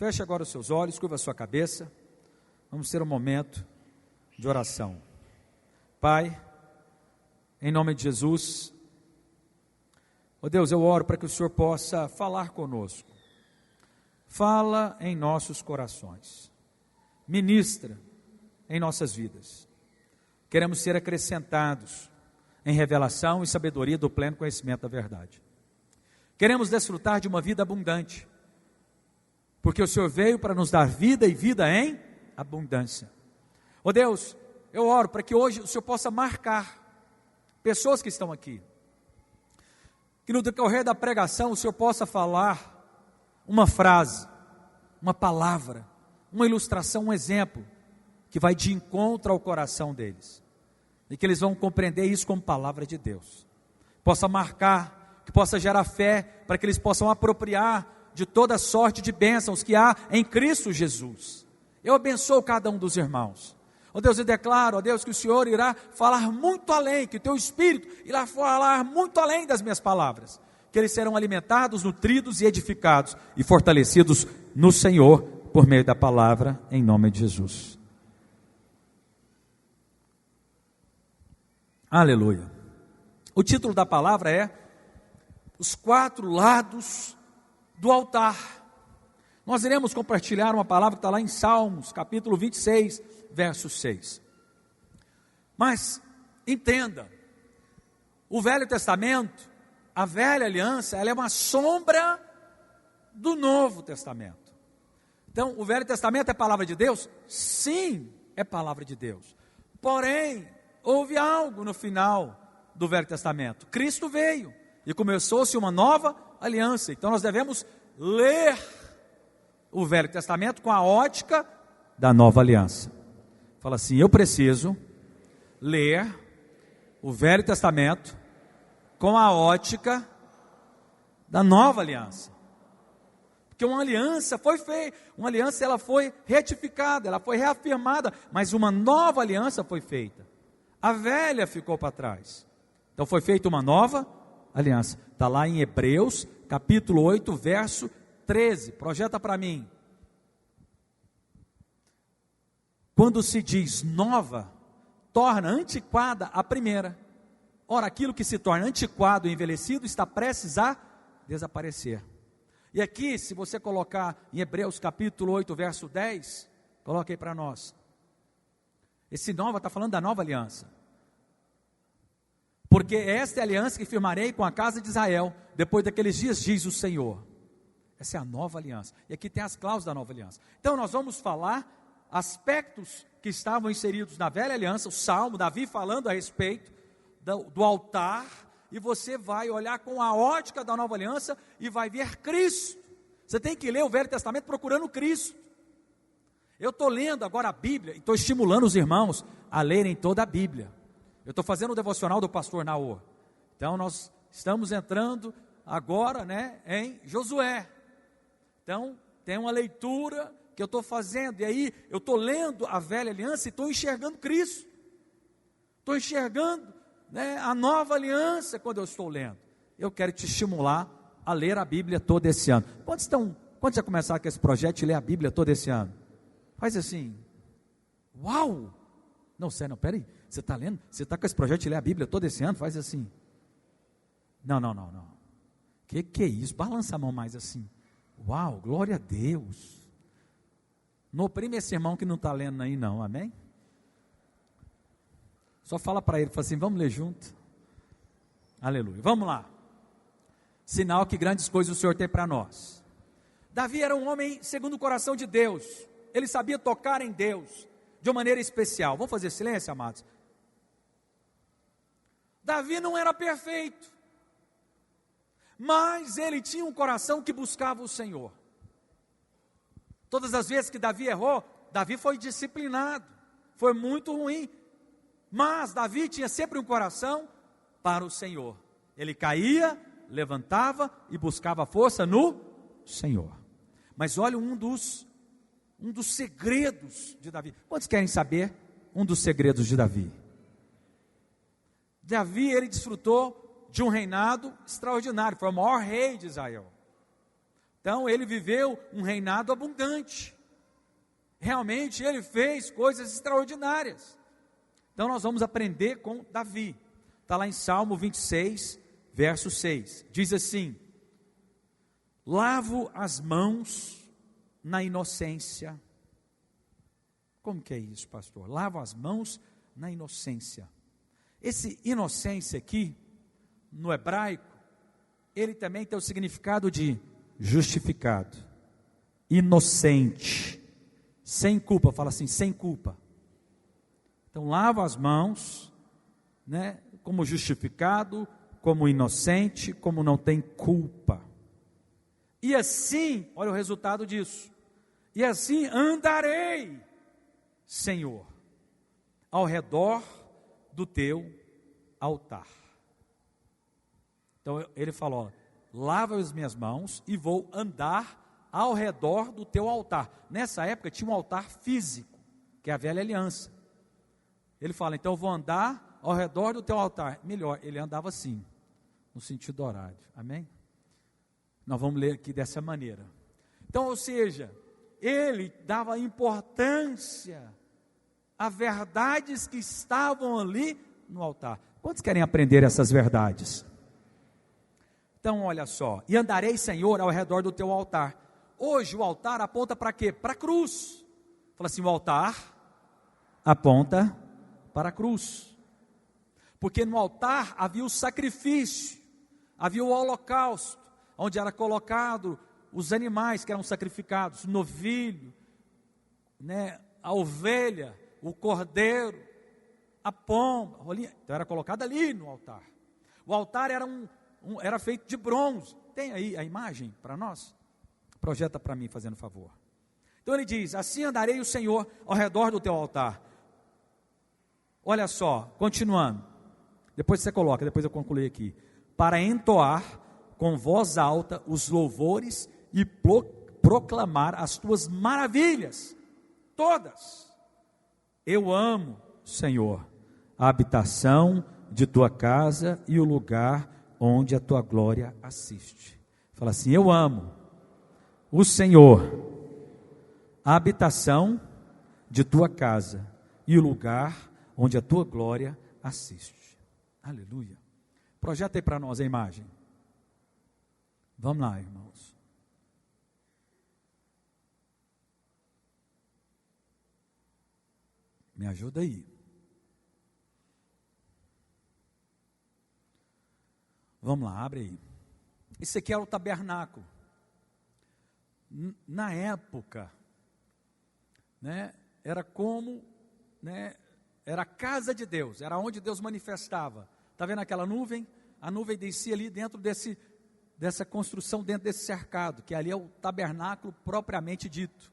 Feche agora os seus olhos, curva a sua cabeça. Vamos ter um momento de oração. Pai, em nome de Jesus, ó Deus, eu oro para que o Senhor possa falar conosco. Fala em nossos corações. Ministra em nossas vidas. Queremos ser acrescentados em revelação e sabedoria do pleno conhecimento da verdade. Queremos desfrutar de uma vida abundante, porque o Senhor veio para nos dar vida e vida em abundância. Ó Deus, eu oro para que hoje o Senhor possa marcar pessoas que estão aqui, que no decorrer da pregação o Senhor possa falar uma frase, uma palavra, uma ilustração, um exemplo, que vai de encontro ao coração deles, e que eles vão compreender isso como palavra de Deus, possa marcar, que possa gerar fé, para que eles possam apropriar de toda sorte de bênçãos que há em Cristo Jesus. Eu abençoo cada um dos irmãos. Ó Deus, eu declaro, ó Deus, que o Senhor irá falar muito além, que o Teu Espírito irá falar muito além das minhas palavras, que eles serão alimentados, nutridos e edificados e fortalecidos no Senhor, por meio da palavra, em nome de Jesus. Aleluia. O título da palavra é Os Quatro Lados do Altar. Nós iremos compartilhar uma palavra que está lá em Salmos, capítulo 26, verso 6. Mas, entenda, o Velho Testamento, a velha aliança, ela é uma sombra do Novo Testamento. Então, o Velho Testamento é palavra de Deus? Sim, é palavra de Deus. Porém, houve algo no final do Velho Testamento. Cristo veio e começou-se uma nova aliança. Então, nós devemos ler o Velho Testamento com a ótica da nova aliança. Fala assim, eu preciso ler o Velho Testamento com a ótica da nova aliança. Porque uma aliança foi feita, uma aliança ela foi retificada, ela foi reafirmada, mas uma nova aliança foi feita. A velha ficou para trás. Então foi feita uma nova aliança. Está lá em Hebreus, capítulo 8, verso 13. Projeta para mim. Quando se diz nova, torna antiquada a primeira. Ora, aquilo que se torna antiquado e envelhecido está prestes a desaparecer. E aqui, se você colocar em Hebreus capítulo 8, verso 10, coloque aí para nós. Esse nova está falando da nova aliança. Porque esta é a aliança que firmarei com a casa de Israel, depois daqueles dias, diz o Senhor. Essa é a nova aliança. E aqui tem as cláusulas da nova aliança. Então nós vamos falar aspectos que estavam inseridos na velha aliança, o Salmo, Davi falando a respeito do altar, e você vai olhar com a ótica da nova aliança e vai ver Cristo. Você tem que ler o Velho Testamento procurando Cristo. Eu estou lendo agora a Bíblia e estou estimulando os irmãos a lerem toda a Bíblia. Eu estou fazendo o devocional do pastor Naor. Então nós estamos entrando agora, em Josué. Então tem uma leitura que eu estou fazendo, e aí eu estou lendo a velha aliança e estou enxergando Cristo. Estou enxergando a nova aliança quando eu estou lendo. Eu quero te estimular a ler a Bíblia todo esse ano. Quantos já começaram com esse projeto de ler a Bíblia todo esse ano? Faz assim, uau! Não, sério, não, peraí, você está lendo? Você está com esse projeto de ler a Bíblia todo esse ano? Faz assim. Não. Que é isso? Balança a mão mais assim. Uau, glória a Deus. Não oprime esse irmão que não está lendo aí não, amém? Só fala para ele, fala assim, vamos ler junto. Aleluia, vamos lá. Sinal que grandes coisas o Senhor tem para nós. Davi era um homem segundo o coração de Deus. Ele sabia tocar em Deus de uma maneira especial. Vamos fazer silêncio, amados? Davi não era perfeito, mas ele tinha um coração que buscava o Senhor. Todas as vezes que Davi errou, Davi foi disciplinado, foi muito ruim, mas Davi tinha sempre um coração para o Senhor. Ele caía, levantava e buscava força no Senhor. Mas olha um dos segredos de Davi. Quantos querem saber um dos segredos de Davi? Davi, ele desfrutou de um reinado extraordinário, foi o maior rei de Israel. Então ele viveu um reinado abundante. Realmente ele fez coisas extraordinárias. Então nós vamos aprender com Davi. Está lá em Salmo 26, verso 6. Diz assim: lavo as mãos na inocência. Como que é isso, pastor? Lavo as mãos na inocência. Esse inocência aqui, no hebraico, ele também tem o significado de justificado, inocente, sem culpa. Fala assim, sem culpa. Então lava as mãos, né, como justificado, como inocente, como não tem culpa. E assim, olha o resultado disso. E assim andarei, Senhor, ao redor do teu altar. Então ele falou: lava as minhas mãos e vou andar ao redor do teu altar. Nessa época tinha um altar físico, que é a velha aliança. Ele fala: então eu vou andar ao redor do teu altar. Melhor, ele andava assim, no sentido horário. Amém? Nós vamos ler aqui dessa maneira. Então, ou seja, ele dava importância a verdades que estavam ali no altar. Quantos querem aprender essas verdades? Então, olha só: e andarei, Senhor, ao redor do teu altar. Hoje o altar aponta para quê? Para a cruz. Fala assim: o altar aponta para a cruz. Porque no altar havia o sacrifício, havia o holocausto, onde era colocado os animais que eram sacrificados, o novilho, né, a ovelha, o cordeiro, a pomba, a rolinha. Então era colocado ali no altar. O altar era era feito de bronze. Tem aí a imagem para nós? Projeta para mim, fazendo favor. Então ele diz: assim andarei o Senhor ao redor do teu altar. Olha só, continuando. Depois você coloca, depois eu concluí aqui. Para entoar com voz alta os louvores e proclamar as tuas maravilhas, todas. Eu amo, Senhor, a habitação de tua casa e o lugar onde a tua glória assiste. Fala assim: eu amo o Senhor, a habitação de tua casa e o lugar onde a tua glória assiste. Aleluia. Projeta aí para nós a imagem. Vamos lá, irmãos. Me ajuda aí. Vamos lá, abre aí. Esse aqui era o tabernáculo. Na época, né, era como, né, era a casa de Deus, era onde Deus manifestava. Está vendo aquela nuvem? A nuvem descia ali dentro dessa construção, dentro desse cercado, que ali é o tabernáculo propriamente dito,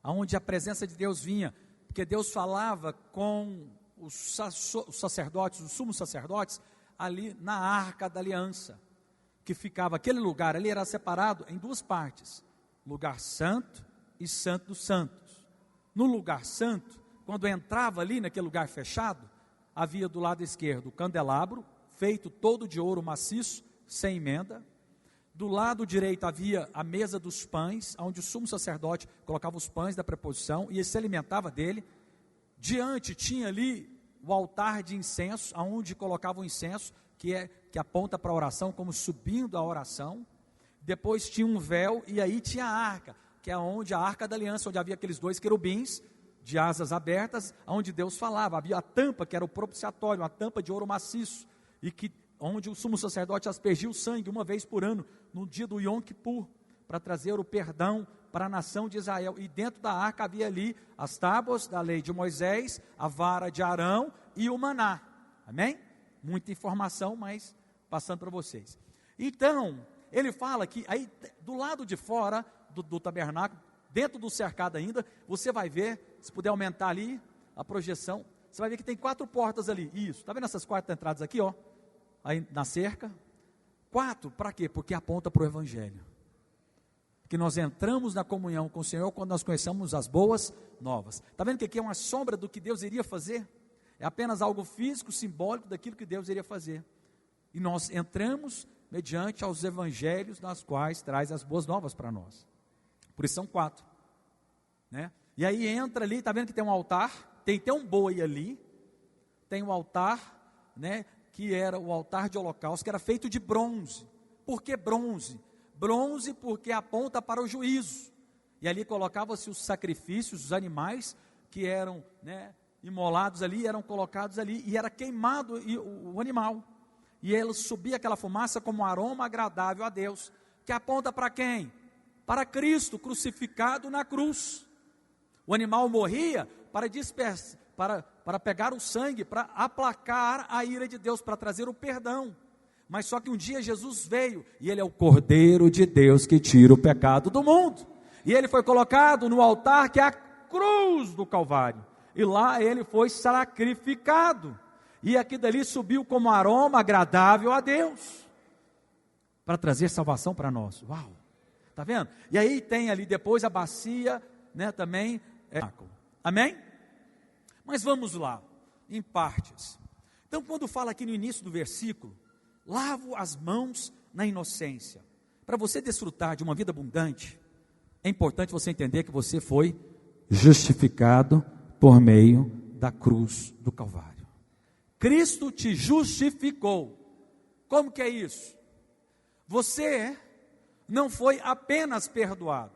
onde a presença de Deus vinha, porque Deus falava com os sacerdotes, os sumos sacerdotes, ali na arca da aliança, que ficava, aquele lugar ali era separado em duas partes, lugar santo e santo dos santos. No lugar santo, quando entrava ali naquele lugar fechado, havia do lado esquerdo o candelabro, feito todo de ouro maciço, sem emenda. Do lado direito havia a mesa dos pães, onde o sumo sacerdote colocava os pães da preposição, e ele se alimentava dele. Diante tinha ali o altar de incenso, onde colocava o incenso, que aponta para a oração, como subindo a oração. Depois tinha um véu, e aí tinha a arca, que é onde a arca da aliança, onde havia aqueles dois querubins, de asas abertas, onde Deus falava. Havia a tampa, que era o propiciatório, uma tampa de ouro maciço, e onde o sumo sacerdote aspergia o sangue uma vez por ano, no dia do Yom Kippur, para trazer o perdão para a nação de Israel. E dentro da arca havia ali as tábuas da lei de Moisés, a vara de Arão e o maná. Amém? Muita informação, mas passando para vocês. Então, ele fala que aí do lado de fora do tabernáculo, dentro do cercado ainda, você vai ver, se puder aumentar ali a projeção, você vai ver que tem 4 portas ali. Isso, está vendo essas 4 entradas aqui, ó? Aí na cerca. 4, para quê? Porque aponta para o Evangelho. Que nós entramos na comunhão com o Senhor quando nós conhecemos as boas novas. Está vendo que aqui é uma sombra do que Deus iria fazer? É apenas algo físico, simbólico daquilo que Deus iria fazer. E nós entramos mediante aos evangelhos, nas quais traz as boas novas para nós. Por isso são 4, né? E aí entra ali, está vendo que tem um altar, tem um boi ali, tem um altar, né, que era o altar de holocausto, que era feito de bronze. Por que bronze? Bronze porque aponta para o juízo, e ali colocava-se os sacrifícios, os animais que eram, né, imolados ali, eram colocados ali, e era queimado o animal, e ele subia aquela fumaça como um aroma agradável a Deus, que aponta para quem? Para Cristo, crucificado na cruz. O animal morria para dispersar, para pegar o sangue, para aplacar a ira de Deus, para trazer o perdão. Mas só que um dia Jesus veio, e Ele é o Cordeiro de Deus que tira o pecado do mundo. E Ele foi colocado no altar que é a cruz do Calvário. E lá Ele foi sacrificado. E aqui dali subiu como aroma agradável a Deus, para trazer salvação para nós. Uau! Está vendo? E aí tem ali depois a bacia, né, também. Amém? Mas vamos lá, em partes. Então, quando fala aqui no início do versículo, lavo as mãos na inocência. Para você desfrutar de uma vida abundante, é importante você entender que você foi justificado por meio da cruz do Calvário. Cristo te justificou. Como que é isso? Você não foi apenas perdoado.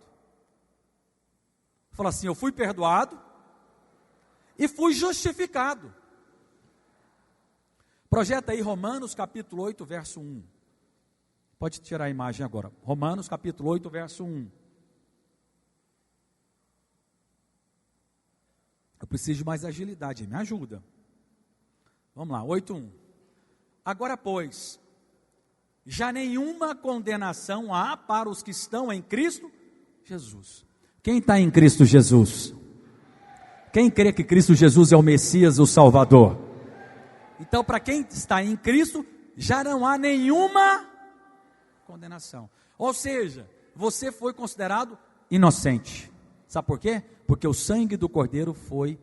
Fala assim, eu fui perdoado e fui justificado. Projeta aí Romanos capítulo 8, verso 1. Pode tirar a imagem agora. Romanos capítulo 8, verso 1. Eu preciso de mais agilidade, me ajuda. Vamos lá, 8:1. Agora, pois, já nenhuma condenação há para os que estão em Cristo Jesus. Quem está em Cristo Jesus? Quem crê que Cristo Jesus é o Messias, o Salvador? Então, para quem está em Cristo, já não há nenhuma condenação. Ou seja, você foi considerado inocente. Sabe por quê? Porque o sangue do Cordeiro foi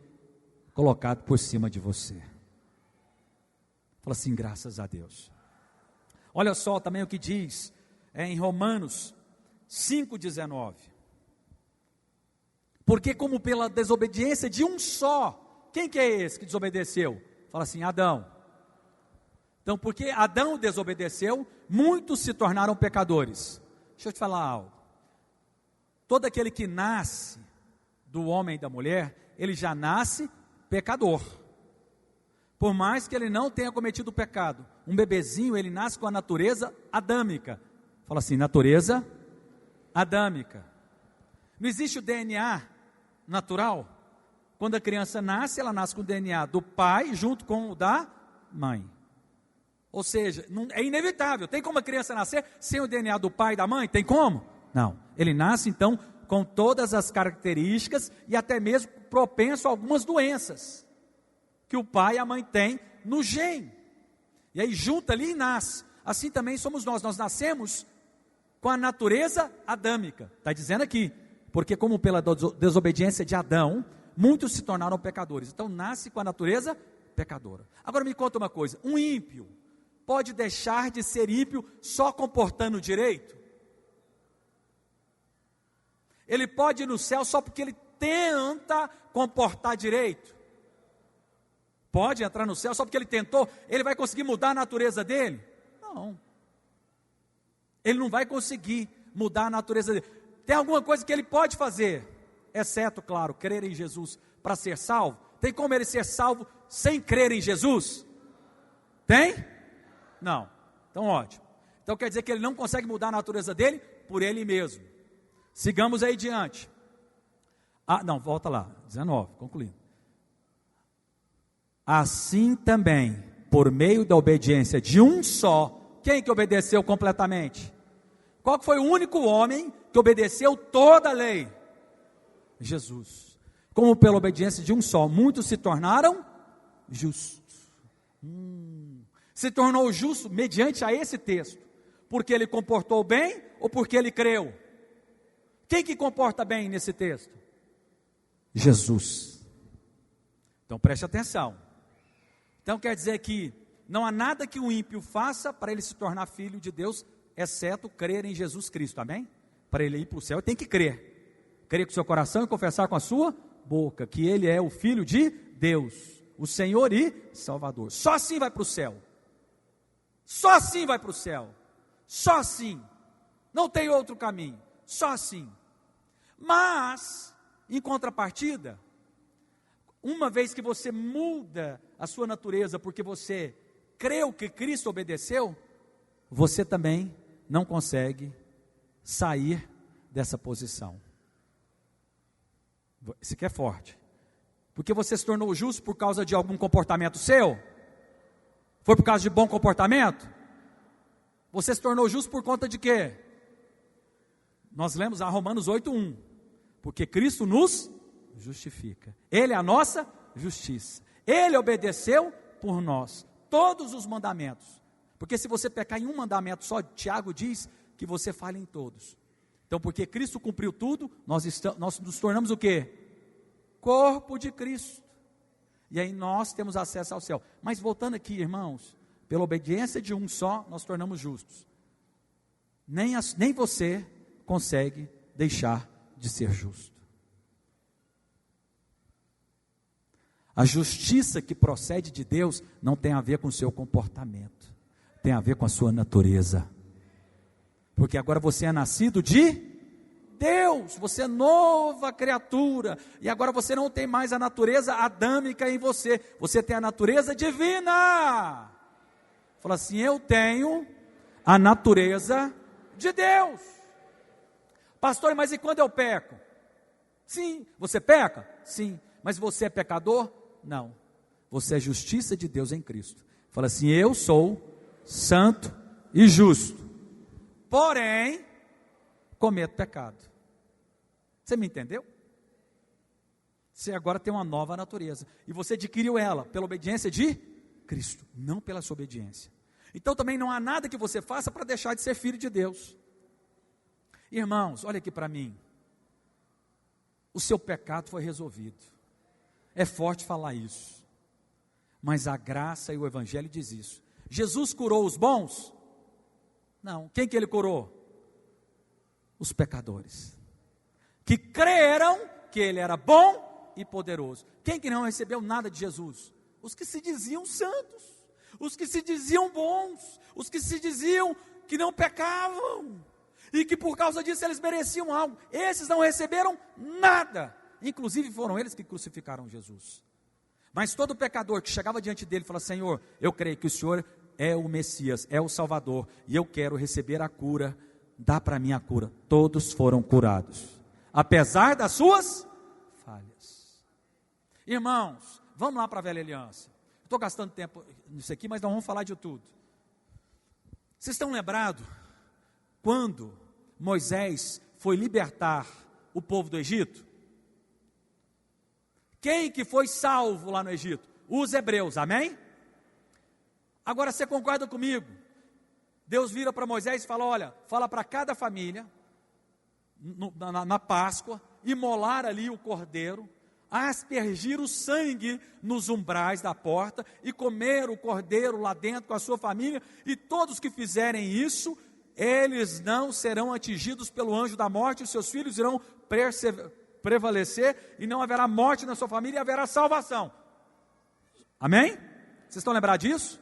colocado por cima de você. Fala assim, graças a Deus. Olha só também o que diz em Romanos 5,19. Porque como pela desobediência de um só, quem que é esse que desobedeceu? Fala assim, Adão. Então, porque Adão desobedeceu, muitos se tornaram pecadores. Deixa eu te falar algo. Todo aquele que nasce do homem e da mulher, ele já nasce pecador. Por mais que ele não tenha cometido o pecado. Um bebezinho, ele nasce com a natureza adâmica. Fala assim, natureza adâmica. Não existe o DNA natural. Quando a criança nasce, ela nasce com o DNA do pai junto com o da mãe. Ou seja, é inevitável. Tem como a criança nascer sem o DNA do pai e da mãe? Tem como? Não. Ele nasce então com todas as características e até mesmo propenso a algumas doenças que o pai e a mãe têm no gene. E aí junta ali e nasce. Assim também somos nós. Nós nascemos com a natureza adâmica. Está dizendo aqui. Porque como pela desobediência de Adão, muitos se tornaram pecadores. Então nasce com a natureza pecadora. Agora me conta uma coisa. Um ímpio pode deixar de ser ímpio só comportando direito? Ele pode ir no céu só porque ele tenta comportar direito? Pode entrar no céu só porque ele tentou? Ele vai conseguir mudar a natureza dele? Não. Ele não vai conseguir mudar a natureza dele. Tem alguma coisa que ele pode fazer, exceto, claro, crer em Jesus para ser salvo? Tem como ele ser salvo sem crer em Jesus? Tem? Não. Então ótimo. Então quer dizer que ele não consegue mudar a natureza dele por ele mesmo. Sigamos aí diante. Não, volta lá, 19, concluindo. Assim também, por meio da obediência de um só, quem que obedeceu completamente? Qual foi o único homem que obedeceu toda a lei? Jesus. Como pela obediência de um só, muitos se tornaram justos. Se tornou justo mediante a esse texto, porque ele comportou bem ou porque ele creu? Quem que comporta bem nesse texto? Jesus. Então preste atenção. Então quer dizer que não há nada que o ímpio faça para ele se tornar filho de Deus, exceto crer em Jesus Cristo, amém? Para ele ir para o céu, ele tem que crer. Crer com o seu coração e confessar com a sua boca que ele é o Filho de Deus, o Senhor e Salvador. Só assim vai para o céu. Só assim vai para o céu. Só assim. Não tem outro caminho. Só assim. Mas, em contrapartida, uma vez que você muda a sua natureza porque você creu que Cristo obedeceu, você também não consegue sair dessa posição. Isso aqui é forte. Porque você se tornou justo por causa de algum comportamento seu? Foi por causa de bom comportamento? Você se tornou justo por conta de quê? Nós lemos a Romanos 8:1. Porque Cristo nos justifica. Ele é a nossa justiça. Ele obedeceu por nós todos os mandamentos. Porque se você pecar em um mandamento só, Tiago diz que você falha em todos. Então, porque Cristo cumpriu tudo, nós nos tornamos o quê? Corpo de Cristo. E aí nós temos acesso ao céu. Mas voltando aqui, irmãos, pela obediência de um só, nós tornamos justos. Nem você consegue deixar de ser justo. A justiça que procede de Deus não tem a ver com o seu comportamento, tem a ver com a sua natureza. Porque agora você é nascido de Deus, você é nova criatura, e agora você não tem mais a natureza adâmica em você, você tem a natureza divina. Fala assim: eu tenho a natureza de Deus. Pastor, mas e quando eu peco? Sim, você peca? Sim, mas você é pecador? Não, você é justiça de Deus em Cristo. Fala assim: eu sou santo e justo, porém cometo pecado. Você me entendeu? Você agora tem uma nova natureza, e você adquiriu ela pela obediência de Cristo, não pela sua obediência. Então também não há nada que você faça para deixar de ser filho de Deus. Irmãos, olha aqui para mim, o seu pecado foi resolvido. É forte falar isso, mas a graça e o Evangelho diz isso. Jesus curou os bons? Não. Quem que ele curou? Os pecadores, que creram que ele era bom e poderoso. Quem que não recebeu nada de Jesus? Os que se diziam santos, os que se diziam bons, os que se diziam que não pecavam, e que por causa disso eles mereciam algo. Esses não receberam nada. Inclusive foram eles que crucificaram Jesus. Mas todo pecador que chegava diante dele e falava: Senhor, eu creio que o Senhor é o Messias, é o Salvador, e eu quero receber a cura, dá para mim a cura. Todos foram curados, apesar das suas falhas. Irmãos, vamos lá para a velha aliança. Estou gastando tempo nisso aqui, mas não vamos falar de tudo. Vocês estão lembrados quando Moisés foi libertar o povo do Egito? Quem que foi salvo lá no Egito? Os hebreus, amém? Agora você concorda comigo? Deus vira para Moisés e fala: olha, fala para cada família, na Páscoa, imolar ali o cordeiro, aspergir o sangue nos umbrais da porta, e comer o cordeiro lá dentro com a sua família, e todos que fizerem isso, eles não serão atingidos pelo anjo da morte, os seus filhos irão prevalecer, e não haverá morte na sua família, e haverá salvação. Amém? Vocês estão lembrados disso?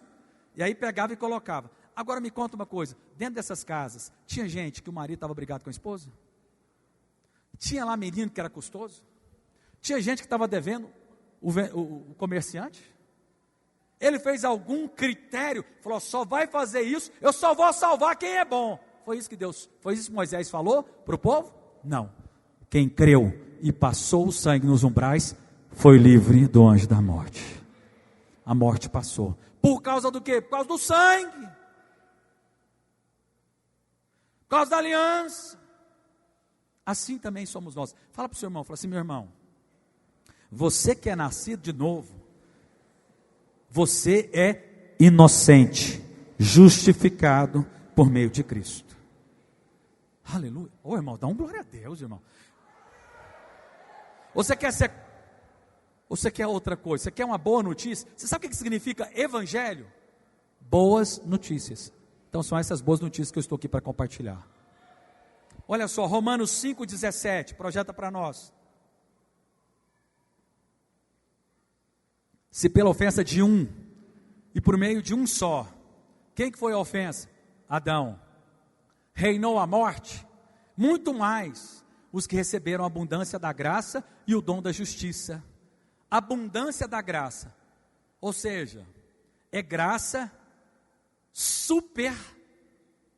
E aí pegava e colocava. Agora me conta uma coisa: dentro dessas casas, tinha gente que o marido estava brigado com a esposa? Tinha lá menino que era custoso? Tinha gente que estava devendo o comerciante? Ele fez algum critério, falou: só vai fazer isso, eu só vou salvar quem é bom. Foi isso que Moisés falou para o povo? Não. Quem creu e passou o sangue nos umbrais, foi livre do anjo da morte. A morte passou. Por causa do quê? Por causa do sangue. Por causa da aliança. Assim também somos nós. Fala para o seu irmão, fala assim: meu irmão, você que é nascido de novo, você é inocente, justificado por meio de Cristo. Aleluia. Ô irmão, dá um glória a Deus, irmão. Você quer outra coisa? Você quer uma boa notícia? Você sabe o que significa evangelho? boas notícias. Então são essas boas notícias que eu estou aqui para compartilhar. Olha só, Romanos 5,17, projeta para nós. Se pela ofensa de um, e por meio de um só, quem que foi a ofensa? Adão. Reinou a morte, muito mais os que receberam a abundância da graça e o dom da justiça. Abundância da graça, ou seja, é graça super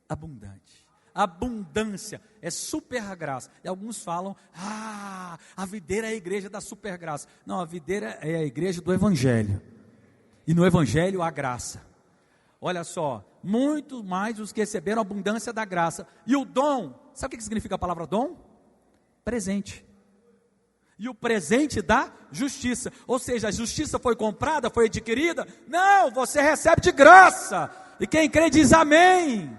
abundante. Abundância é super graça. E alguns falam, a videira é a igreja da super graça. Não, a videira é a igreja do evangelho. E no evangelho há graça. Olha só, muito mais os que receberam a abundância da graça. E o dom, sabe o que significa a palavra dom? Presente. E o presente da justiça. Ou seja, a justiça foi comprada, foi adquirida? Não, você recebe de graça. E quem crê diz amém.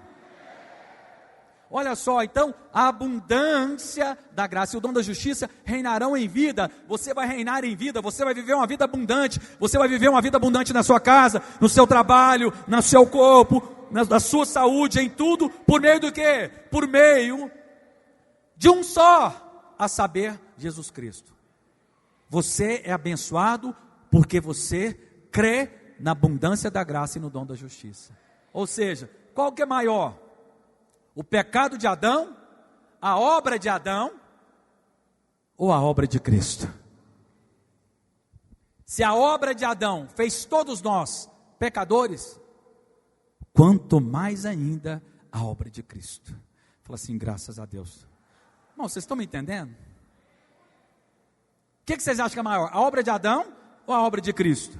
Olha só, então, a abundância da graça e o dom da justiça reinarão em vida. Você vai reinar em vida, você vai viver uma vida abundante. Você vai viver uma vida abundante na sua casa, no seu trabalho, no seu corpo, na sua saúde, em tudo. Por meio do quê? Por meio de um só, a saber, Jesus Cristo. Você é abençoado porque você crê na abundância da graça e no dom da justiça. Ou seja, qual que é maior? O pecado de Adão, a obra de Adão, ou a obra de Cristo? Se a obra de Adão fez todos nós pecadores, quanto mais ainda a obra de Cristo. Fala assim, graças a Deus. Irmão, vocês estão me entendendo? O que vocês acham que é maior? A obra de Adão ou a obra de Cristo?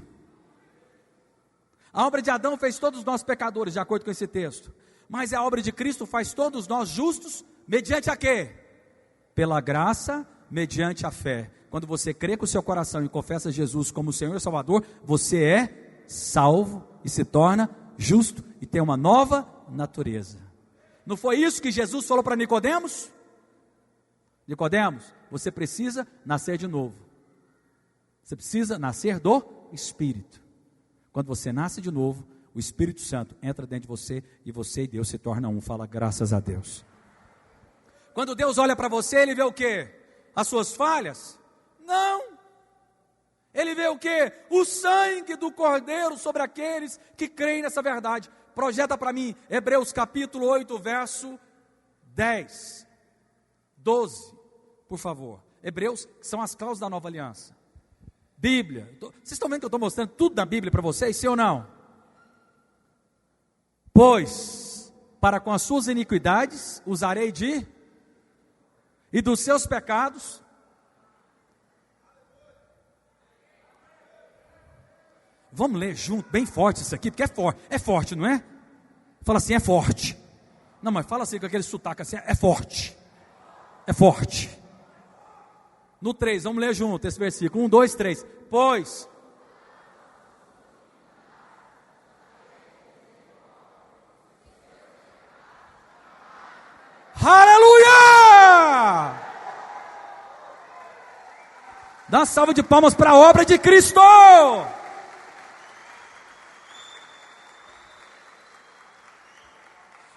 A obra de Adão fez todos nós pecadores, de acordo com esse texto. Mas a obra de Cristo faz todos nós justos, mediante a quê? Pela graça, mediante a fé. Quando você crê com o seu coração e confessa Jesus como Senhor e Salvador, você é salvo e se torna justo e tem uma nova natureza. Não foi isso que Jesus falou para Nicodemos? Nicodemos, você precisa nascer de novo. Você precisa nascer do Espírito. Quando você nasce de novo, o Espírito Santo entra dentro de você e Deus se torna um. Fala, graças a Deus. Quando Deus olha para você, Ele vê o quê? As suas falhas? Não. Ele vê o quê? O sangue do Cordeiro sobre aqueles que creem nessa verdade. Projeta para mim, Hebreus capítulo 8, verso 10, 12, por favor. Hebreus são as cláusulas da nova aliança. Bíblia. Vocês estão vendo que eu estou mostrando tudo da Bíblia para vocês, sim ou não? Pois, para com as suas iniquidades, usarei e dos seus pecados, vamos ler junto, bem forte isso aqui, porque é forte, não é? Fala assim, é forte. Não, mas fala assim com aquele sotaque assim, é forte. É forte. No 3, vamos ler junto esse versículo, 1, 2, 3, pois... Aleluia! Dá uma salva de palmas para a obra de Cristo.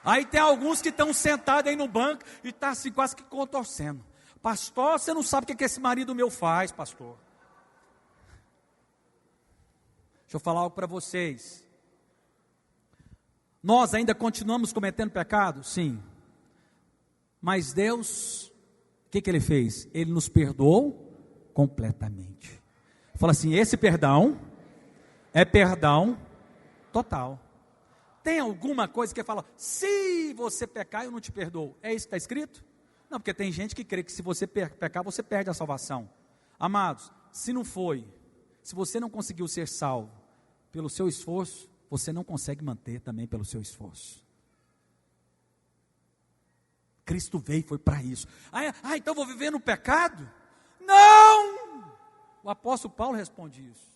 Aí tem alguns que estão sentados aí no banco e estão assim quase que contorcendo. Pastor, você não sabe o que esse marido meu faz, pastor. Deixa eu falar algo para vocês. Nós ainda continuamos cometendo pecado? Sim. Mas Deus, o que Ele fez? Ele nos perdoou completamente. Fala assim, esse perdão é perdão total. Tem alguma coisa que fala, se você pecar eu não te perdoo? É isso que está escrito? Não, porque tem gente que crê que se você pecar você perde a salvação. Amados, se não foi, se você não conseguiu ser salvo pelo seu esforço, você não consegue manter também pelo seu esforço. Cristo veio e foi para isso. Então vou viver no pecado? Não! O apóstolo Paulo responde isso.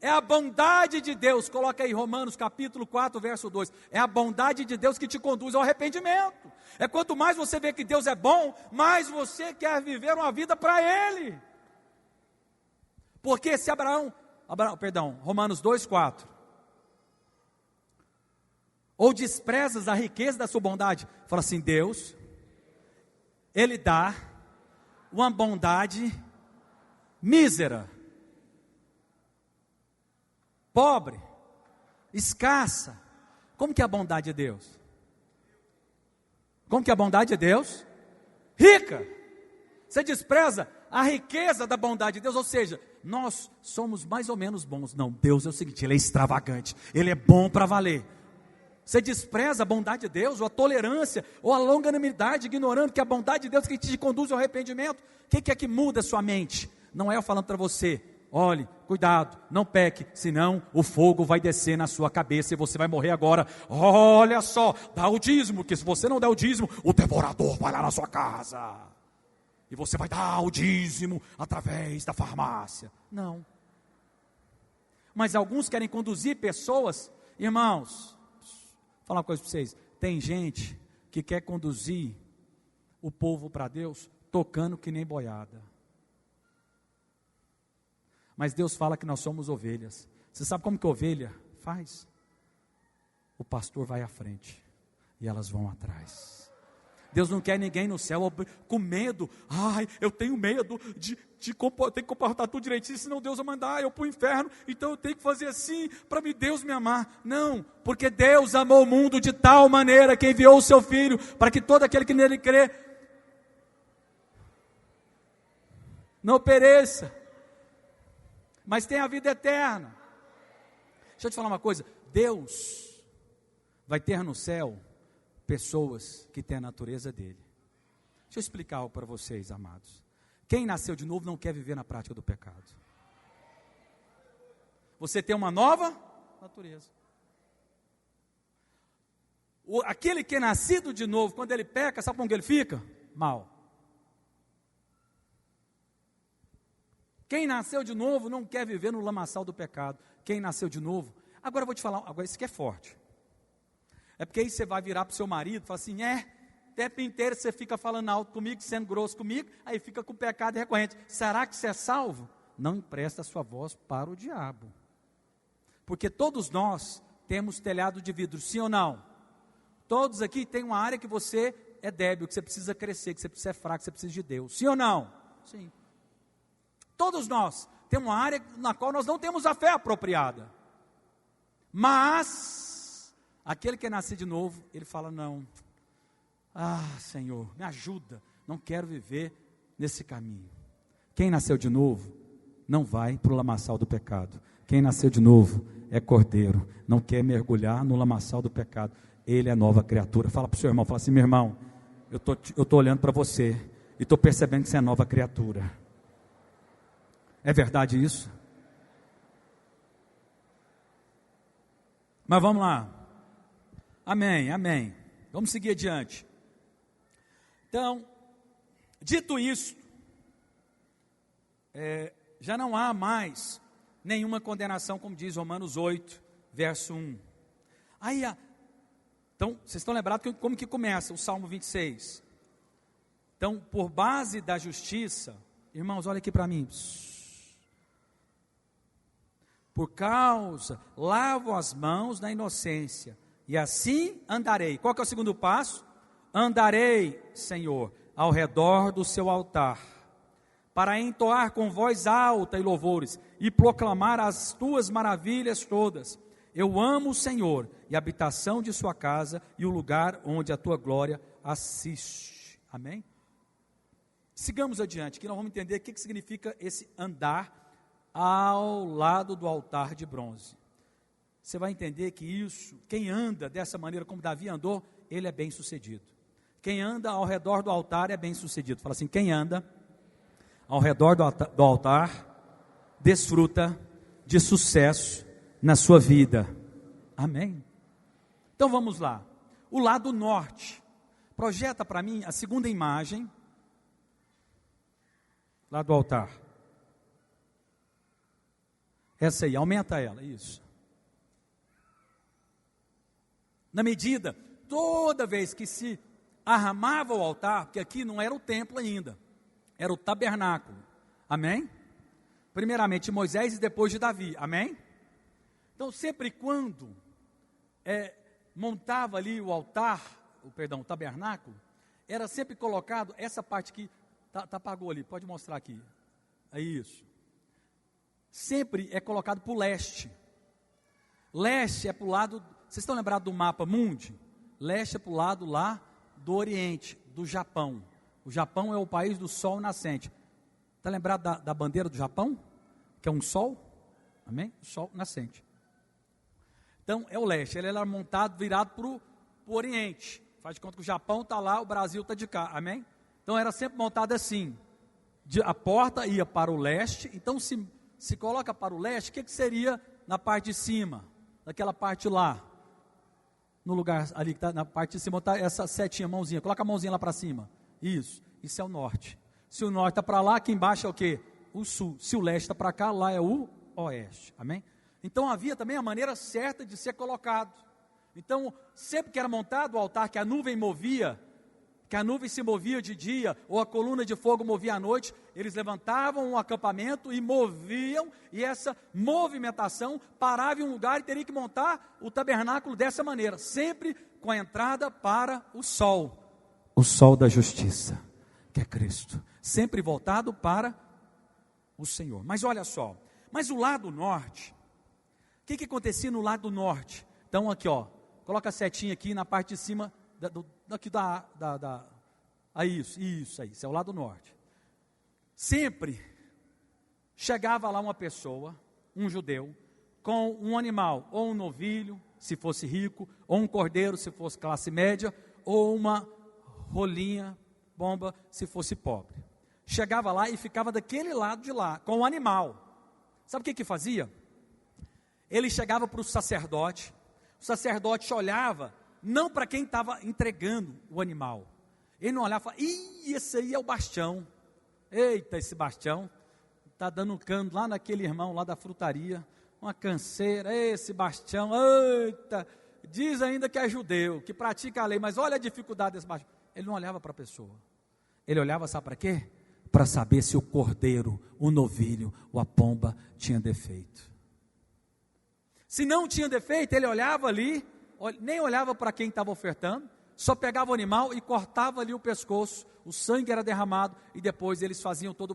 É a bondade de Deus, coloca aí Romanos capítulo 4, verso 2. É a bondade de Deus que te conduz ao arrependimento. É quanto mais você vê que Deus é bom, mais você quer viver uma vida para Ele. Porque se Romanos 2, 4. Ou desprezas a riqueza da sua bondade? Fala assim: Deus, Ele dá uma bondade mísera, pobre, escassa. Como que é a bondade de Deus? Como que é a bondade de Deus? Rica. Você despreza a riqueza da bondade de Deus, ou seja, nós somos mais ou menos bons. Não, Deus é o seguinte, Ele é extravagante, Ele é bom para valer. Você despreza a bondade de Deus, ou a tolerância, ou a longanimidade, ignorando que a bondade de Deus que te conduz ao arrependimento. O que é que muda a sua mente? Não é eu falando para você: olhe, cuidado, não peque, senão o fogo vai descer na sua cabeça e você vai morrer agora. Olha só, dá o dízimo, que se você não der o dízimo, o devorador vai lá na sua casa. E você vai dar o dízimo através da farmácia. Não. Mas alguns querem conduzir pessoas, irmãos, vou falar uma coisa para vocês. Tem gente que quer conduzir o povo para Deus tocando que nem boiada. Mas Deus fala que nós somos ovelhas. Você sabe como que ovelha faz? O pastor vai à frente e elas vão atrás. Deus não quer ninguém no céu com medo. Ai, eu tenho medo de ter que comportar tudo direitinho, senão Deus vai mandar eu para o inferno, então eu tenho que fazer assim para Deus me amar. Não, porque Deus amou o mundo de tal maneira que enviou o seu Filho, para que todo aquele que nele crê não pereça, mas tenha a vida eterna. Deixa eu te falar uma coisa: Deus vai ter no céu pessoas que têm a natureza dele. Deixa eu explicar algo para vocês, amados. Quem nasceu de novo não quer viver na prática do pecado. Você tem uma nova natureza. Aquele que é nascido de novo, quando ele peca, sabe como que ele fica? Mal. Quem nasceu de novo não quer viver no lamaçal do pecado. Quem nasceu de novo... Agora eu vou te falar, agora isso aqui é forte. É porque aí você vai virar para o seu marido e fala assim: o tempo inteiro você fica falando alto comigo, sendo grosso comigo, aí fica com o pecado recorrente. Será que você é salvo? Não empresta a sua voz para o diabo. Porque todos nós temos telhado de vidro, sim ou não? Todos aqui tem uma área que você é débil, que você precisa crescer, que você precisa ser fraco, que você precisa de Deus. Sim ou não? Sim. Todos nós temos uma área na qual nós não temos a fé apropriada. Mas aquele que é nascido de novo, ele fala: não, Senhor, me ajuda, não quero viver nesse caminho. Quem nasceu de novo, não vai para o lamaçal do pecado. Quem nasceu de novo é cordeiro, não quer mergulhar no lamaçal do pecado. Ele é nova criatura. Fala para o seu irmão, fala assim: meu irmão, eu estou olhando para você, e estou percebendo que você é nova criatura. É verdade isso? Mas vamos lá. Amém, amém. Vamos seguir adiante. Então, dito isso, já não há mais nenhuma condenação, como diz Romanos 8, verso 1. Então, vocês estão lembrados como que começa o Salmo 26? Então, por base da justiça, irmãos, olha aqui para mim. Por causa, lavo as mãos na inocência, e assim andarei. Qual que é o segundo passo? Andarei, Senhor, ao redor do seu altar, para entoar com voz alta e louvores, e proclamar as tuas maravilhas todas. Eu amo o Senhor, e a habitação de sua casa, e o lugar onde a tua glória assiste. Amém? Sigamos adiante, que nós vamos entender o que significa esse andar ao lado do altar de bronze. Você vai entender que isso, quem anda dessa maneira como Davi andou, ele é bem sucedido. Quem anda ao redor do altar é bem sucedido. Fala assim: quem anda ao redor do altar desfruta de sucesso na sua vida. Amém? Então vamos lá. O lado norte. Projeta para mim a segunda imagem lá do altar. Essa aí, aumenta ela, isso. Na medida, toda vez que se armava o altar, porque aqui não era o templo ainda, era o tabernáculo, amém? Primeiramente Moisés e depois de Davi, amém? Então sempre quando montava ali o altar, o tabernáculo, era sempre colocado, essa parte aqui, apagou ali, pode mostrar aqui, é isso. Sempre é colocado para o leste. Leste é para o lado, vocês estão lembrados do mapa mundi? Leste é para o lado lá do Oriente, do Japão. O Japão é o país do sol nascente. Está lembrado da bandeira do Japão? Que é um sol? Amém? O sol nascente. Então, é o leste. Ele era montado, virado para o Oriente. Faz de conta que o Japão está lá, o Brasil está de cá. Amém? Então, era sempre montado assim. A porta ia para o leste. Então, se coloca para o leste, o que seria na parte de cima? Daquela parte lá. No lugar ali, que está na parte de cima, está essa setinha, mãozinha. Coloca a mãozinha lá para cima. Isso é o norte. Se o norte está para lá, aqui embaixo é o quê? O sul. Se o leste está para cá, lá é o oeste. Amém? Então havia também a maneira certa de ser colocado. Então, sempre que era montado o altar, que a nuvem movia, que a nuvem se movia de dia, ou a coluna de fogo movia à noite, eles levantavam um acampamento e moviam, e essa movimentação parava em um lugar e teria que montar o tabernáculo dessa maneira, sempre com a entrada para o sol da justiça, que é Cristo, sempre voltado para o Senhor. Mas olha só, mas o lado norte, o que acontecia no lado norte? Então aqui ó, coloca a setinha aqui na parte de cima, isso é o lado norte. Sempre chegava lá uma pessoa, um judeu, com um animal, ou um novilho, se fosse rico, ou um cordeiro, se fosse classe média, ou uma rolinha, bomba, se fosse pobre. Chegava lá e ficava daquele lado de lá, com o animal. Sabe o que fazia? Ele chegava para o sacerdote olhava, não para quem estava entregando o animal. Ele não olhava e falava, esse aí é o Bastião. Eita, esse Bastião está dando um cano lá naquele irmão lá da frutaria, uma canseira, esse Bastião, eita, diz ainda que é judeu, que pratica a lei, mas olha a dificuldade desse Bastião. Ele não olhava para a pessoa, ele olhava, sabe para quê? Para saber se o cordeiro, o novilho, ou a pomba tinha defeito. Se não tinha defeito, ele olhava ali, nem olhava para quem estava ofertando, só pegava o animal e cortava ali o pescoço, o sangue era derramado, e depois eles faziam toda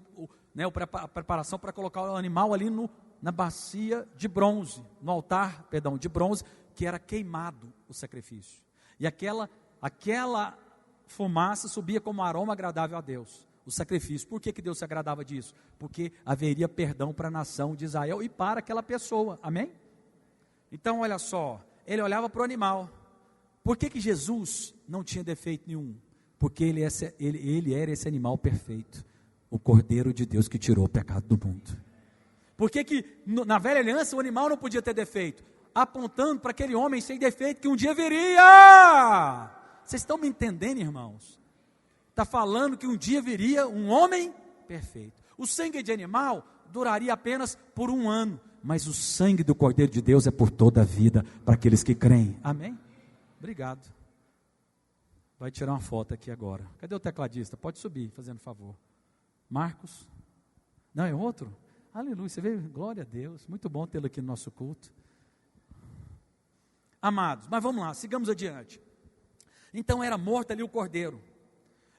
a preparação para colocar o animal ali na bacia de bronze, no altar, de bronze, que era queimado o sacrifício. E aquela fumaça subia como aroma agradável a Deus, o sacrifício. Por que Deus se agradava disso? Porque haveria perdão para a nação de Israel e para aquela pessoa, amém? Então olha só, ele olhava para o animal. Por que Jesus não tinha defeito nenhum? Porque ele era esse animal perfeito, o Cordeiro de Deus que tirou o pecado do mundo. Por que na velha aliança o animal não podia ter defeito? Apontando para aquele homem sem defeito que um dia viria. Vocês estão me entendendo, irmãos? Está falando que um dia viria um homem perfeito. O sangue de animal duraria apenas por 1 ano, mas o sangue do Cordeiro de Deus é por toda a vida, para aqueles que creem. Amém? Obrigado. Vai tirar uma foto aqui agora. Cadê o tecladista? Pode subir, fazendo favor. Marcos? Não, é outro? Aleluia, você veio? Glória a Deus. Muito bom tê-lo aqui no nosso culto. Amados, mas vamos lá, sigamos adiante. Então era morto ali o Cordeiro.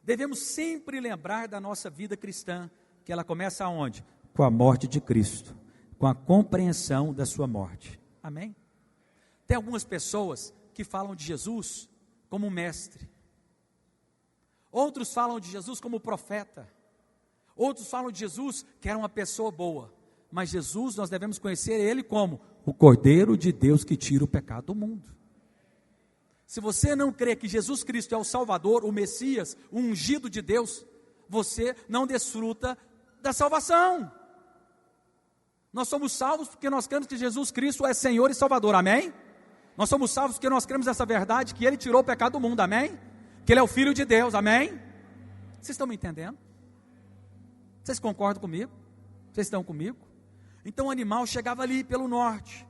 Devemos sempre lembrar da nossa vida cristã, que ela começa aonde? Com a morte de Cristo, com a compreensão da sua morte. Amém? Tem algumas pessoas que falam de Jesus como mestre. Outros falam de Jesus como profeta. Outros falam de Jesus que era uma pessoa boa. Mas Jesus, nós devemos conhecer Ele como o Cordeiro de Deus que tira o pecado do mundo. Se você não crê que Jesus Cristo é o Salvador, o Messias, o ungido de Deus, você não desfruta da salvação. Nós somos salvos porque nós cremos que Jesus Cristo é Senhor e Salvador, amém? Nós somos salvos porque nós cremos nessa verdade, que Ele tirou o pecado do mundo, amém? Que Ele é o Filho de Deus, amém? Vocês estão me entendendo? Vocês concordam comigo? Vocês estão comigo? Então o animal chegava ali pelo norte.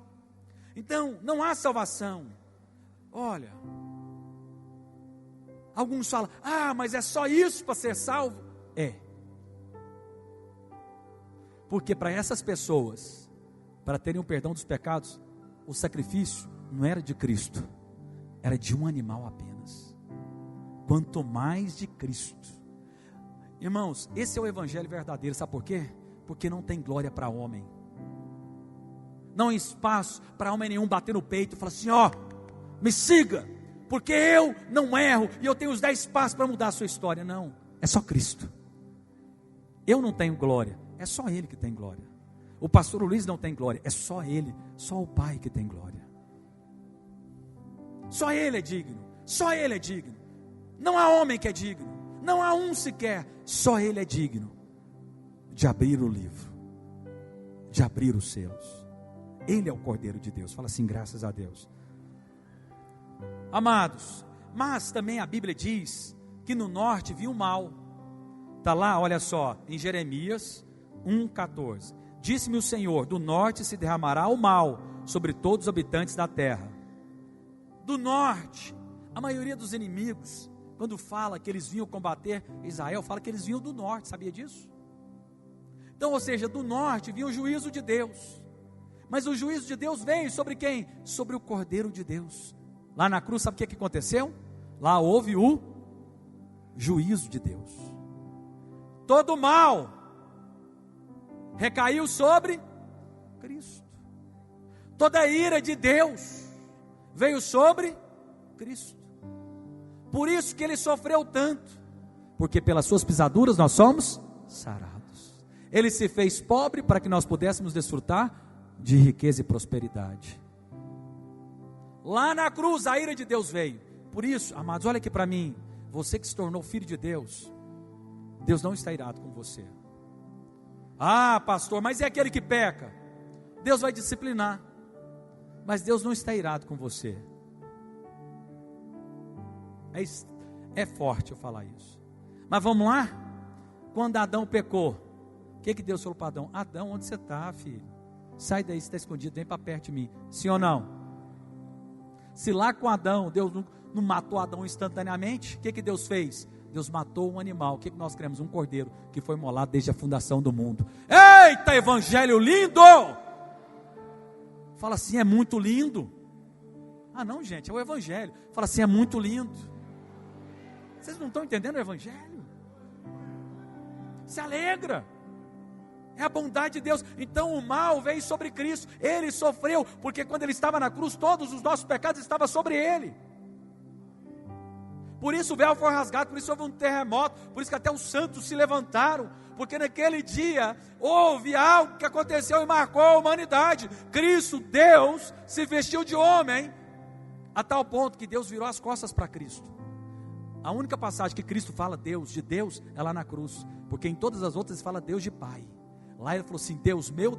Então não há salvação. Olha, alguns falam, mas é só isso para ser salvo? É. Porque para essas pessoas, para terem o perdão dos pecados, o sacrifício não era de Cristo, era de um animal apenas, quanto mais de Cristo. Irmãos, esse é o evangelho verdadeiro, sabe por quê? Porque não tem glória para homem, não há espaço para homem nenhum bater no peito e falar assim: ó, me siga, porque eu não erro, e eu tenho os 10 passos para mudar a sua história. Não, é só Cristo. Eu não tenho glória, é só Ele que tem glória. O pastor Luiz não tem glória, é só Ele, só o Pai que tem glória. Só Ele é digno, só Ele é digno. Não há homem que é digno, não há um sequer, só Ele é digno de abrir o livro, de abrir os selos. Ele é o Cordeiro de Deus. Fala assim: graças a Deus. Amados, mas também a Bíblia diz que no norte vinha o mal. Está lá, olha só, em Jeremias 1,14. Disse-me o Senhor: do norte se derramará o mal sobre todos os habitantes da terra. Do norte, a maioria dos inimigos, quando fala que eles vinham combater Israel, fala que eles vinham do norte, sabia disso? Então, ou seja, do norte vinha o juízo de Deus. Mas o juízo de Deus veio sobre quem? Sobre o Cordeiro de Deus. Lá na cruz, sabe o que aconteceu? Lá houve o juízo de Deus. Todo mal recaiu sobre Cristo. Toda a ira de Deus veio sobre Cristo. Por isso que Ele sofreu tanto, porque pelas suas pisaduras nós somos sarados. Ele se fez pobre para que nós pudéssemos desfrutar de riqueza e prosperidade. Lá na cruz a ira de Deus veio. Por isso, amados, olha aqui para mim, você que se tornou filho de Deus, Deus não está irado com você. Ah, pastor, mas é aquele que peca. Deus vai disciplinar, mas Deus não está irado com você. É forte eu falar isso, mas vamos lá. Quando Adão pecou, o que Deus falou para Adão? Adão, onde você está, filho? Sai daí, você está escondido, vem para perto de mim. Sim ou não? Se lá com Adão, Deus não matou Adão instantaneamente, o que Deus fez? Deus matou um animal. O que nós queremos? Um cordeiro que foi imolado desde a fundação do mundo. Eita, evangelho lindo! Fala assim: é muito lindo. Ah não, gente, é o evangelho. Fala assim: é muito lindo. Vocês não estão entendendo o evangelho? Se alegra. É a bondade de Deus. Então o mal veio sobre Cristo. Ele sofreu, porque quando Ele estava na cruz, todos os nossos pecados estavam sobre Ele. Por isso o véu foi rasgado, por isso houve um terremoto, por isso que até os santos se levantaram, porque naquele dia houve algo que aconteceu e marcou a humanidade. Cristo, Deus, se vestiu de homem, a tal ponto que Deus virou as costas para Cristo. A única passagem que Cristo fala de Deus, é lá na cruz, porque em todas as outras ele fala Deus de Pai. Lá ele falou assim: Deus meu,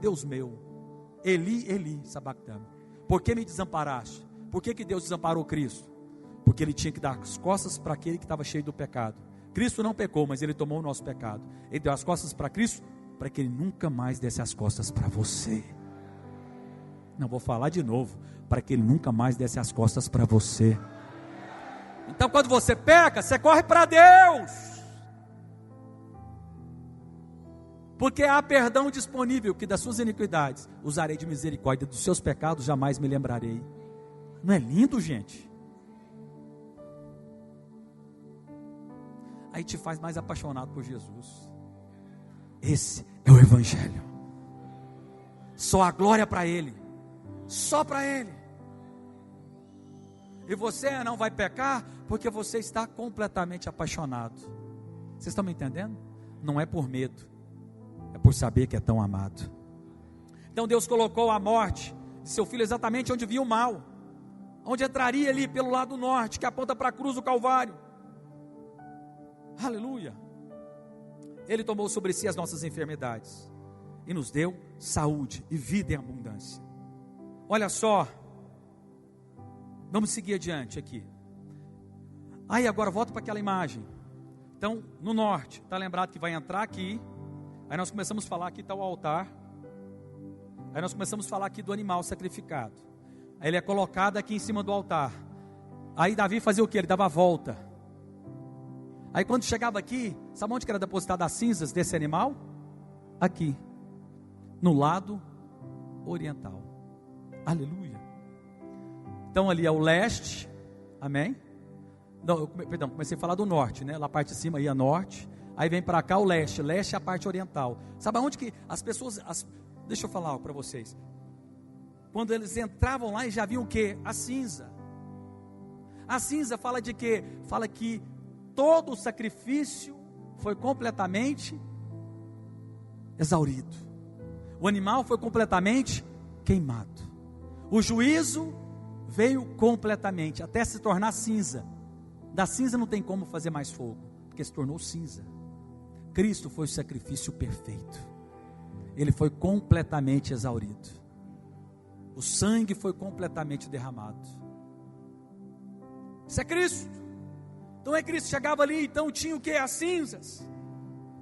Eli, Eli, sabactano, por que me desamparaste? Por que Deus desamparou Cristo? Porque Ele tinha que dar as costas para aquele que estava cheio do pecado. Cristo não pecou, mas Ele tomou o nosso pecado. Ele deu as costas para Cristo, para que Ele nunca mais desse as costas para você. Não, vou falar de novo, para que Ele nunca mais desse as costas para você. Então quando você peca, você corre para Deus, porque há perdão disponível, que das suas iniquidades usarei de misericórdia, dos seus pecados jamais me lembrarei. Não é lindo, gente? Aí te faz mais apaixonado por Jesus. Esse é o evangelho. Só a glória para Ele, só para Ele. E você não vai pecar, porque você está completamente apaixonado. Vocês estão me entendendo? Não é por medo, é por saber que é tão amado. Então Deus colocou a morte de seu filho exatamente onde vinha o mal, onde entraria ali pelo lado norte, que aponta para a cruz do Calvário. Aleluia. Ele tomou sobre si as nossas enfermidades e nos deu saúde e vida em abundância. Olha só, vamos seguir adiante aqui. Aí agora volta para aquela imagem. Então no norte, está lembrado que vai entrar aqui. Aí nós começamos a falar, aqui está o altar. Aí nós começamos a falar aqui do animal sacrificado. Aí ele é colocado aqui em cima do altar. Aí Davi fazia o que? Ele dava a volta. Aí quando chegava aqui, sabe onde que era depositada as cinzas desse animal? Aqui, no lado oriental. Aleluia. Então ali é o leste, Amém? Não, perdão, comecei a falar do norte, né? Lá a parte de cima ia norte, aí vem para cá o leste. Leste é a parte oriental. Sabe aonde que as pessoas... Deixa eu falar algo para vocês. Quando eles entravam lá e já viam o quê? A cinza. A cinza fala de quê? Fala que todo o sacrifício foi completamente exaurido. O animal foi completamente queimado. O juízo veio completamente, até se tornar cinza. Da cinza não tem como fazer mais fogo, porque se tornou cinza. Cristo foi o sacrifício perfeito. Ele foi completamente exaurido. O sangue foi completamente derramado. Isso é Cristo. Então é Cristo, chegava ali, então tinha o que? As cinzas.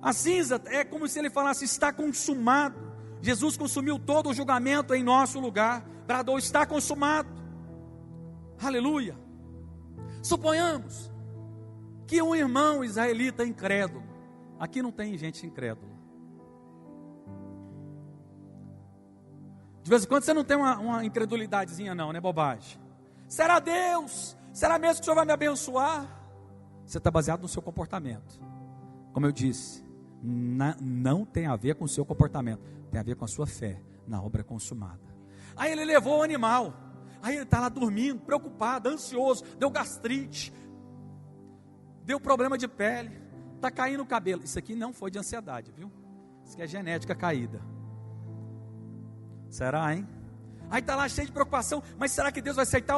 A cinza é como se ele falasse, está consumado. Jesus consumiu todo o julgamento em nosso lugar. Bradou, está consumado. Aleluia. Suponhamos que um irmão israelita incrédulo. Aqui não tem gente incrédula. De vez em quando você não tem uma incredulidadezinha não, né? Bobagem. Será Deus? Será mesmo que o Senhor vai me abençoar? Você está baseado no seu comportamento. Como eu disse, não tem a ver com o seu comportamento, tem a ver com a sua fé na obra consumada. Aí ele levou o animal, aí ele está lá dormindo, preocupado, ansioso, deu gastrite, deu problema de pele, está caindo o cabelo. Isso aqui não foi de ansiedade, viu? Isso aqui é genética caída. Será, hein? Aí está lá cheio de preocupação, mas será que Deus vai aceitar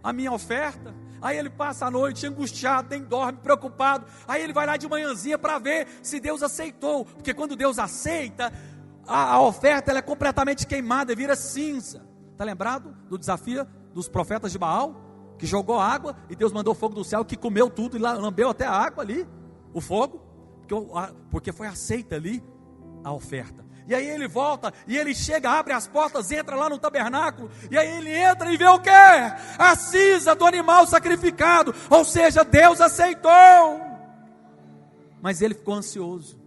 a minha oferta? Aí ele passa a noite angustiado, nem dorme, preocupado. Aí ele vai lá de manhãzinha para ver se Deus aceitou. Porque quando Deus aceita, a oferta ela é completamente queimada, vira cinza. Está lembrado do desafio dos profetas de Baal? Que jogou água e Deus mandou fogo do céu, que comeu tudo e lambeu até a água ali, o fogo. Porque foi aceita ali a oferta. E aí ele volta, e ele chega, abre as portas, entra lá no tabernáculo, e aí ele entra e vê o quê? A cinza do animal sacrificado, ou seja, Deus aceitou. Mas ele ficou ansioso.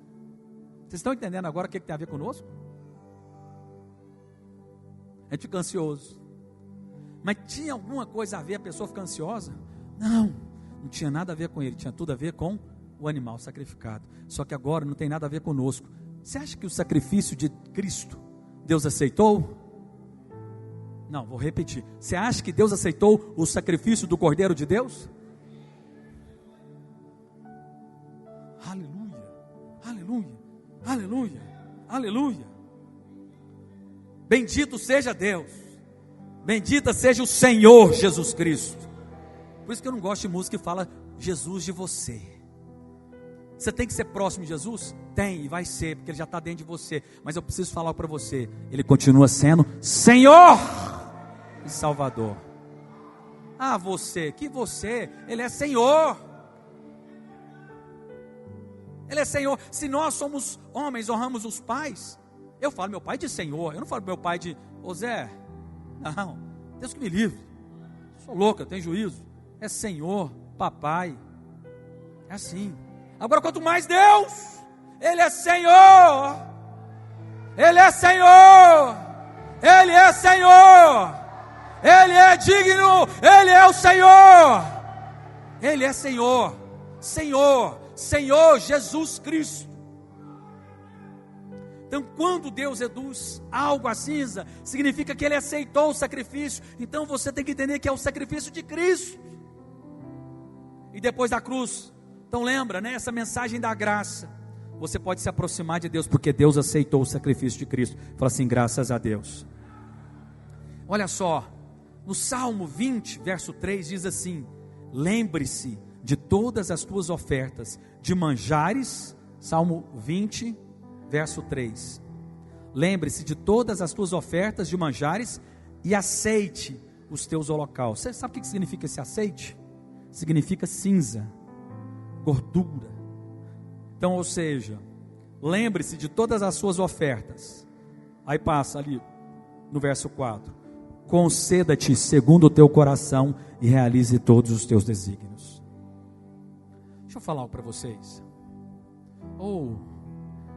Vocês estão entendendo agora o que tem a ver conosco? A gente fica ansioso. Mas tinha alguma coisa a ver a pessoa ficar ansiosa? Não tinha nada a ver com ele, tinha tudo a ver com o animal sacrificado. Só que agora não tem nada a ver conosco. Você acha que o sacrifício de Cristo, Deus aceitou? Não, vou repetir. Você acha que Deus aceitou o sacrifício do Cordeiro de Deus? Aleluia, aleluia, aleluia, aleluia. Bendito seja Deus. Bendita seja o Senhor Jesus Cristo. Por isso que eu não gosto de música que fala Jesus de você. Você tem que ser próximo de Jesus? Tem, e vai ser, porque Ele já está dentro de você. Mas eu preciso falar para você, Ele continua sendo Senhor e Salvador. Ah, você, Ele é Senhor. Ele é Senhor. Se nós somos homens, honramos os pais. Eu falo meu pai de Senhor, eu não falo meu pai de ô Zé. Não, Deus que me livre. Sou louca, tenho juízo. É Senhor, papai. É assim. Agora, quanto mais Deus, Ele é Senhor, Ele é Senhor, Ele é Senhor, Ele é digno, Ele é o Senhor, Ele é Senhor, Senhor Jesus Cristo. Então, quando Deus reduz algo à cinza, significa que Ele aceitou o sacrifício. Então, você tem que entender que é o sacrifício de Cristo. E depois da cruz, então lembra, né, essa mensagem da graça. Você pode se aproximar de Deus, porque Deus aceitou o sacrifício de Cristo. Fala assim, graças a Deus. Olha só, no Salmo 20, verso 3, diz assim: lembre-se de todas as tuas ofertas de manjares. Salmo 20, verso 3. Lembre-se de todas as tuas ofertas de manjares e aceite os teus holocaustos. Você sabe o que significa esse aceite? Significa cinza, gordura. Então, ou seja, lembre-se de todas as suas ofertas. Aí passa ali no verso 4: conceda-te segundo o teu coração e realize todos os teus desígnios. Deixa eu falar algo para vocês.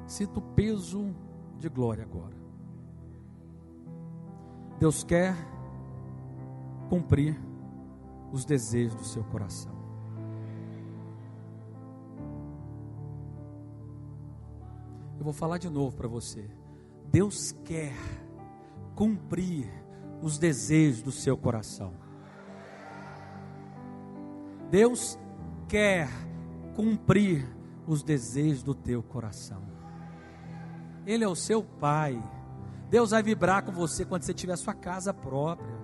Sinto o peso de glória agora. Deus quer cumprir os desejos do seu coração. Eu vou falar de novo para você. Deus quer cumprir os desejos do seu coração. Deus quer cumprir os desejos do teu coração. Ele é o seu Pai. Deus vai vibrar com você quando você tiver a sua casa própria,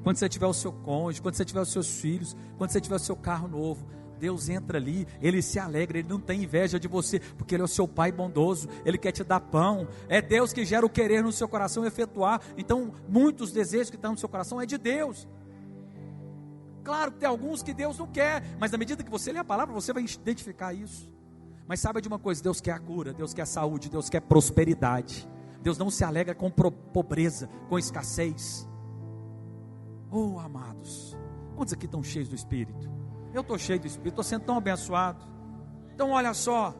quando você tiver o seu cônjuge, quando você tiver os seus filhos, quando você tiver o seu carro novo. Deus entra ali, Ele se alegra, Ele não tem inveja de você, porque Ele é o seu Pai bondoso, Ele quer te dar pão. É Deus que gera o querer no seu coração efetuar. Então, muitos desejos que estão no seu coração é de Deus. Claro que tem alguns que Deus não quer, mas na medida que você lê a palavra, você vai identificar isso. Mas saiba de uma coisa, Deus quer a cura, Deus quer a saúde, Deus quer prosperidade. Deus não se alegra com pobreza, com escassez. Oh, amados, quantos aqui estão cheios do Espírito? Eu estou cheio do Espírito, estou sendo tão abençoado. Então olha só,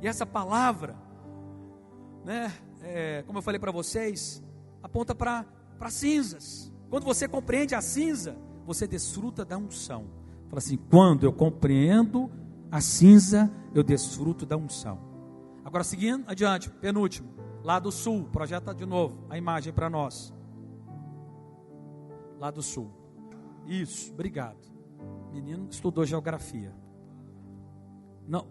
e essa palavra, né, como eu falei para vocês, aponta para cinzas. Quando você compreende a cinza, você desfruta da unção. Fala assim, quando eu compreendo a cinza, eu desfruto da unção. Agora seguindo adiante, penúltimo, lado sul, projeta de novo a imagem para nós. Lado sul, isso, obrigado. Menino que estudou geografia. Não,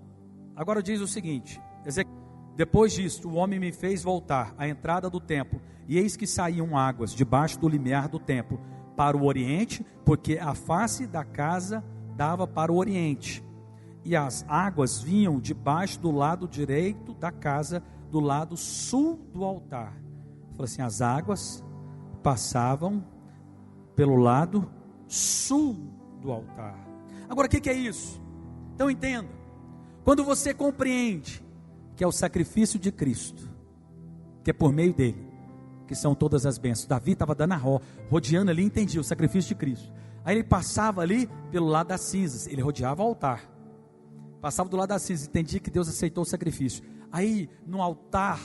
agora diz o seguinte, depois disto o homem me fez voltar à entrada do templo, e eis que saíam águas debaixo do limiar do templo, para o oriente, porque a face da casa dava para o oriente, e as águas vinham debaixo do lado direito da casa, do lado sul do altar. Falei assim, as águas passavam pelo lado sul do altar. Agora o que é isso? Então entenda, quando você compreende que é o sacrifício de Cristo, que é por meio dele que são todas as bênçãos. Davi estava dando rodeando ali, entendia o sacrifício de Cristo. Aí ele passava ali pelo lado das cinzas, ele rodeava o altar, passava do lado das cinzas, entendia que Deus aceitou o sacrifício. Aí no altar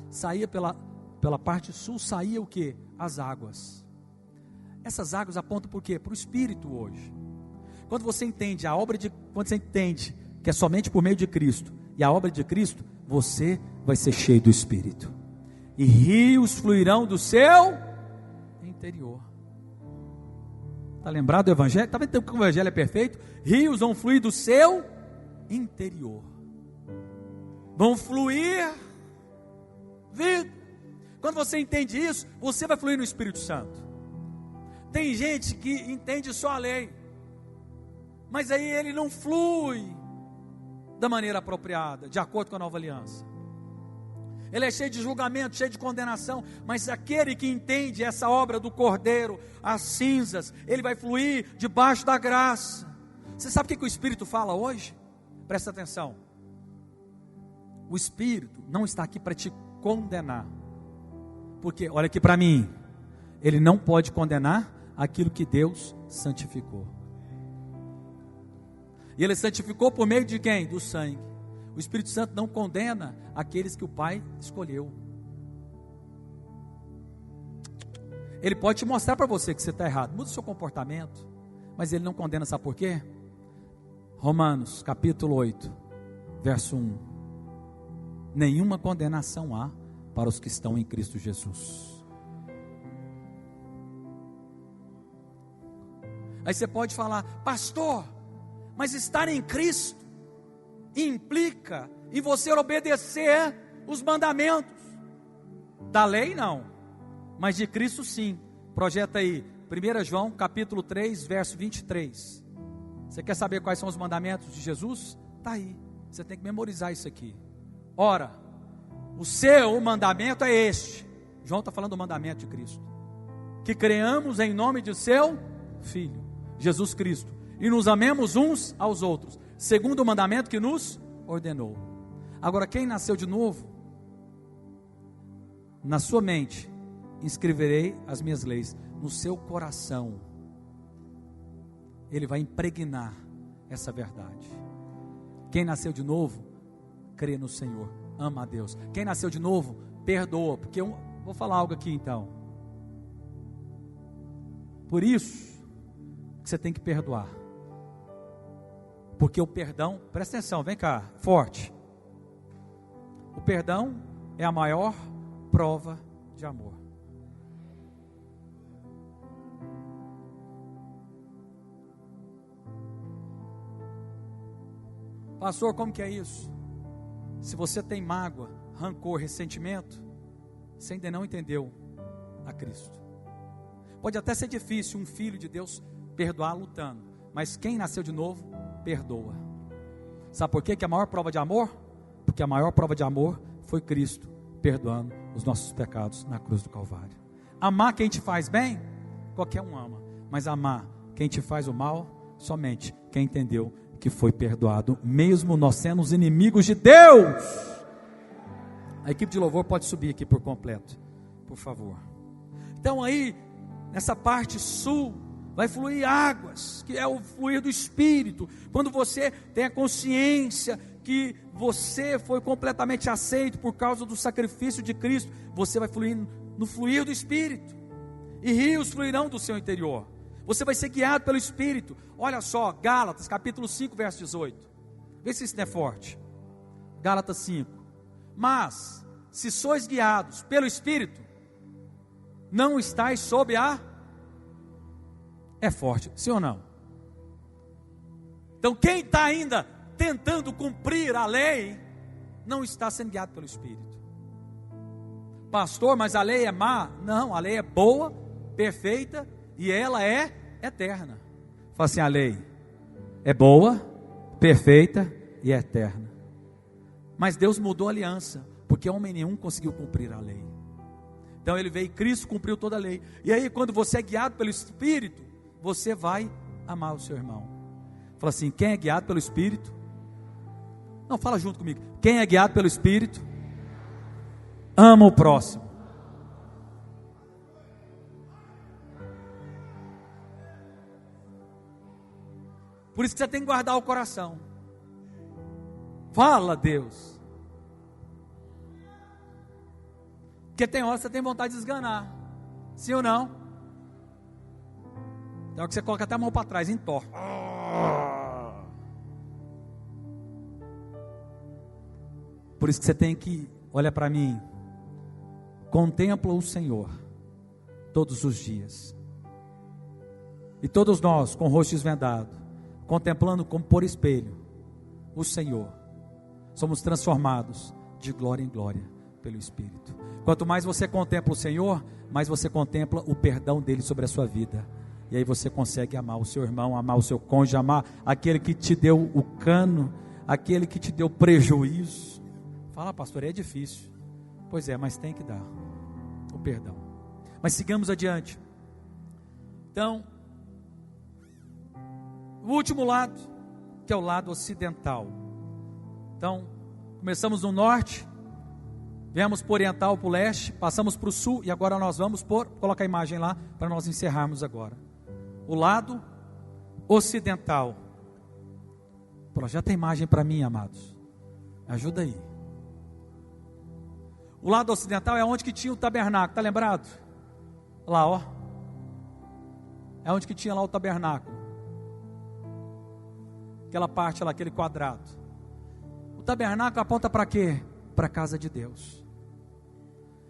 saía pela parte sul, saía o que? As águas. Essas águas apontam por quê? Para o Espírito hoje. Quando você entende quando você entende que é somente por meio de Cristo e a obra de Cristo, você vai ser cheio do Espírito. E rios fluirão do seu interior. Está lembrado do Evangelho? Está vendo que o Evangelho é perfeito? Rios vão fluir do seu interior. Vão fluir vida. Quando você entende isso, você vai fluir no Espírito Santo. Tem gente que entende só a lei, mas aí ele não flui da maneira apropriada, de acordo com a nova aliança. Ele é cheio de julgamento, cheio de condenação, mas aquele que entende essa obra do Cordeiro, as cinzas, ele vai fluir debaixo da graça. Você sabe o que o Espírito fala hoje? Presta atenção. O Espírito não está aqui para te condenar, porque, olha aqui para mim, ele não pode condenar aquilo que Deus santificou. E ele santificou por meio de quem? Do sangue. O Espírito Santo não condena aqueles que o Pai escolheu. Ele pode te mostrar para você que você está errado, muda o seu comportamento, mas ele não condena, sabe por quê? Romanos capítulo 8 verso 1. Nenhuma condenação há para os que estão em Cristo Jesus. Aí você pode falar, pastor, mas estar em Cristo implica em você obedecer os mandamentos. Da lei não, mas de Cristo sim. Projeta aí, 1 João capítulo 3, verso 23. Você quer saber quais são os mandamentos de Jesus? Está aí, você tem que memorizar isso aqui. Ora, o seu mandamento é este. João está falando do mandamento de Cristo, que creamos em nome de seu Filho, Jesus Cristo, e nos amemos uns aos outros, segundo o mandamento que nos ordenou. Agora, quem nasceu de novo, na sua mente inscreverei as minhas leis, no seu coração ele vai impregnar essa verdade. Quem nasceu de novo crê no Senhor, ama a Deus. Quem nasceu de novo perdoa, porque vou falar algo aqui então. Por isso que você tem que perdoar. Porque o perdão, presta atenção, vem cá, forte. O perdão é a maior prova de amor. Pastor, como que é isso? Se você tem mágoa, rancor, ressentimento, você ainda não entendeu a Cristo. Pode até ser difícil um filho de Deus perdoar lutando, mas quem nasceu de novo, perdoa. Sabe por quê? Que a maior prova de amor? Porque a maior prova de amor foi Cristo perdoando os nossos pecados na cruz do Calvário. Amar quem te faz bem, qualquer um ama, mas amar quem te faz o mal, somente quem entendeu que foi perdoado, mesmo nós sendo os inimigos de Deus. A equipe de louvor pode subir aqui por completo, por favor. Então aí, nessa parte sul, vai fluir águas, que é o fluir do Espírito. Quando você tem a consciência que você foi completamente aceito por causa do sacrifício de Cristo, você vai fluir no fluir do Espírito, e rios fluirão do seu interior. Você vai ser guiado pelo Espírito. Olha só, Gálatas capítulo 5, verso 18. Vê se isso não é forte. Gálatas 5. Mas, se sois guiados pelo Espírito, não estáis sob a... É forte, sim ou não? Então quem está ainda tentando cumprir a lei, não está sendo guiado pelo Espírito. Pastor, mas a lei é má? Não, a lei é boa, perfeita, e ela é eterna. Fala assim, a lei é boa, perfeita e eterna. Mas Deus mudou a aliança, porque homem nenhum conseguiu cumprir a lei. Então ele veio, Cristo cumpriu toda a lei. E aí quando você é guiado pelo Espírito, você vai amar o seu irmão. Fala assim, quem é guiado pelo Espírito? Não, fala junto comigo. Quem é guiado pelo Espírito, ama o próximo. Por isso que você tem que guardar o coração. Fala, Deus. Porque tem hora que você tem vontade de esganar. Sim ou não? Tem hora que você coloca até a mão para trás, entorta. Por isso que você tem que, olha para mim, contempla o Senhor todos os dias. E todos nós, com o rosto desvendado, contemplando como por espelho o Senhor, somos transformados de glória em glória pelo Espírito. Quanto mais você contempla o Senhor, mais você contempla o perdão dele sobre a sua vida. E aí você consegue amar o seu irmão, amar o seu cônjuge, amar aquele que te deu o cano, aquele que te deu prejuízo. Fala, pastor, é difícil. Pois é, mas tem que dar o perdão. Mas sigamos adiante. Então, o último lado, que é o lado ocidental. Então, começamos no norte, viemos para o oriental, para o leste, passamos para o sul, e agora nós vamos coloca a imagem lá, para nós encerrarmos agora. O lado ocidental. Projeta a imagem para mim, amados. Ajuda aí. O lado ocidental é onde que tinha o tabernáculo, está lembrado? Lá, ó. É onde que tinha lá o tabernáculo. Aquela parte lá, aquele quadrado. O tabernáculo aponta para quê? Para a casa de Deus.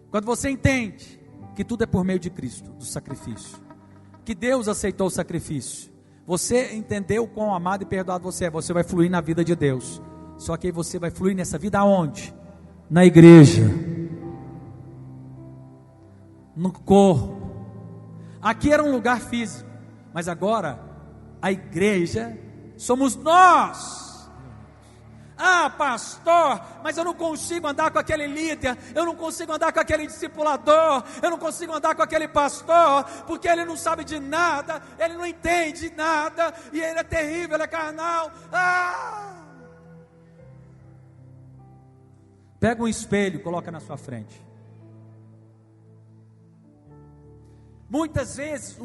Quando você entende que tudo é por meio de Cristo, do sacrifício, que Deus aceitou o sacrifício, você entendeu quão amado e perdoado você é, você vai fluir na vida de Deus. Só que aí você vai fluir nessa vida aonde? Na igreja, no corpo. Aqui era um lugar físico, mas agora a igreja somos nós. Ah, pastor, mas eu não consigo andar com aquele líder, eu não consigo andar com aquele discipulador, eu não consigo andar com aquele pastor, porque ele não sabe de nada, ele não entende nada, e ele é terrível, ele é carnal. Pega um espelho, coloca na sua frente. Muitas vezes,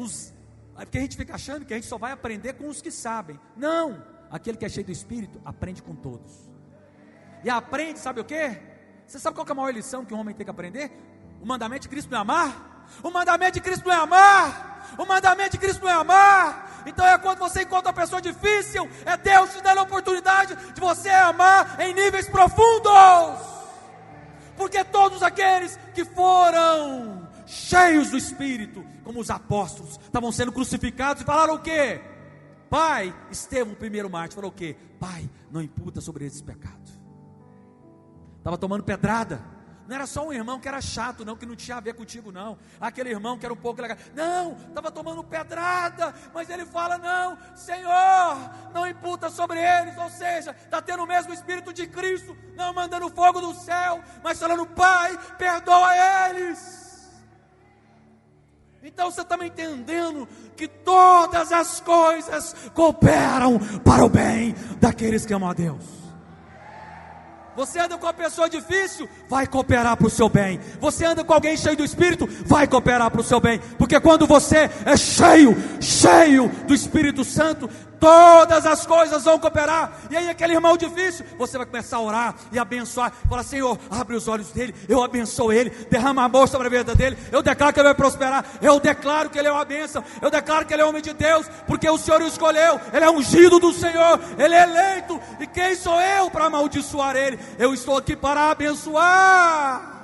porque a gente fica achando que a gente só vai aprender com os que sabem. Não, aquele que é cheio do Espírito, aprende com todos. E aprende, sabe o quê? Você sabe qual que é a maior lição que um homem tem que aprender? O mandamento de Cristo não é amar? O mandamento de Cristo não é amar? amar. O mandamento de Cristo não é amar. Então é quando você encontra uma pessoa difícil, é Deus te dando a oportunidade de você amar em níveis profundos. Porque todos aqueles que foram cheios do Espírito, como os apóstolos, estavam sendo crucificados e falaram o quê? Pai, Estevão, o primeiro mártir, falou o quê? Pai, não imputa sobre eles pecado. Estava tomando pedrada. Não era só um irmão que era chato, não, que não tinha a ver contigo, não. Aquele irmão que era um pouco legal. Não, estava tomando pedrada. Mas ele fala, não, Senhor, não imputa sobre eles. Ou seja, está tendo o mesmo Espírito de Cristo, não mandando fogo do céu, mas falando, Pai, perdoa eles. Então você está me entendendo que todas as coisas cooperam para o bem daqueles que amam a Deus. Você anda com uma pessoa difícil, vai cooperar para o seu bem. Você anda com alguém cheio do Espírito, vai cooperar para o seu bem. Porque quando você é cheio do Espírito Santo, todas as coisas vão cooperar. E aí aquele irmão difícil, você vai começar a orar e abençoar. Fala, Senhor, abre os olhos dele, eu abençoo ele, derrama amor sobre a vida dele. Eu declaro que ele vai prosperar, eu declaro que ele é uma bênção, eu declaro que ele é homem de Deus, porque o Senhor o escolheu, ele é ungido do Senhor, ele é eleito. E quem sou eu para amaldiçoar ele? Eu estou aqui para abençoar.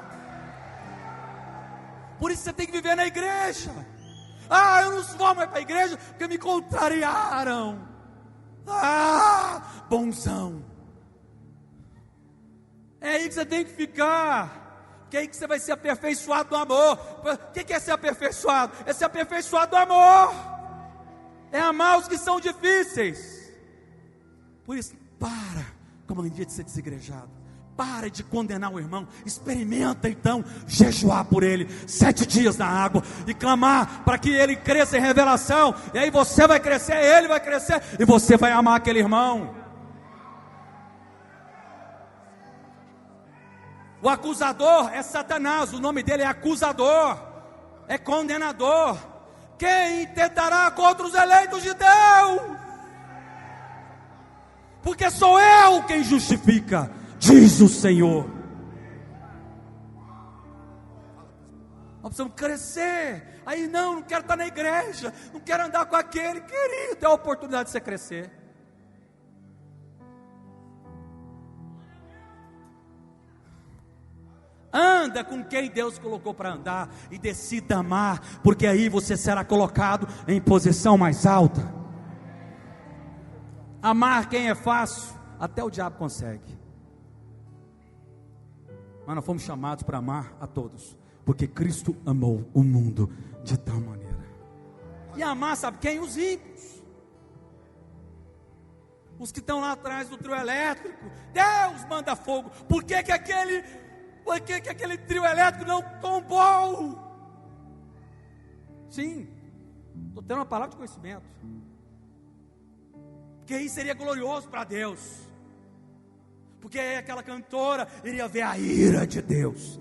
Por isso você tem que viver na igreja. Ah, eu não vou mais para a igreja porque me contrariaram. Ah, bonzão. É aí que você tem que ficar. Porque é aí que você vai ser aperfeiçoado no amor. O que é ser aperfeiçoado? É ser aperfeiçoado no amor. É amar os que são difíceis. Por isso, para com a mania de ser desigrejado. Para de condenar o irmão. Experimenta então jejuar por ele 7 dias na água e clamar para que ele cresça em revelação. E aí você vai crescer, ele vai crescer e você vai amar aquele irmão. O acusador é Satanás. O nome dele é acusador, é condenador. Quem tentará contra os eleitos de Deus? Porque sou eu quem justifica, diz o Senhor. Nós precisamos crescer. Aí não quero estar na igreja, não quero andar com aquele. Querido, é a oportunidade de você crescer. Anda com quem Deus colocou para andar e decida amar, porque aí você será colocado em posição mais alta. Amar quem é fácil, até o diabo consegue. Mas nós fomos chamados para amar a todos, porque Cristo amou o mundo de tal maneira. E amar, sabe quem? Os ímpios. Os que estão lá atrás do trio elétrico. Deus manda fogo. Por que aquele trio elétrico não tombou? Sim, estou tendo uma palavra de conhecimento. Porque aí seria glorioso para Deus. Porque aí aquela cantora iria ver a ira de Deus.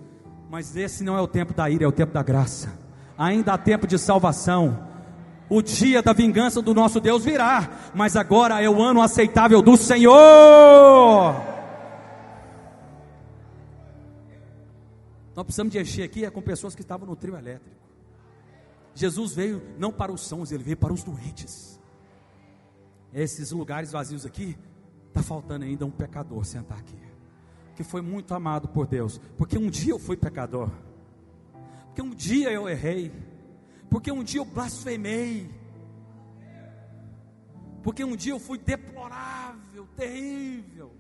Mas esse não é o tempo da ira, é o tempo da graça. Ainda há tempo de salvação. O dia da vingança do nosso Deus virá, mas agora é o ano aceitável do Senhor. Nós precisamos de encher aqui com pessoas que estavam no trio elétrico. Jesus veio não para os sãos, ele veio para os doentes. Esses lugares vazios aqui, está faltando ainda um pecador sentar aqui, que foi muito amado por Deus, porque um dia eu fui pecador, porque um dia eu errei, porque um dia eu blasfemei, porque um dia eu fui deplorável, terrível,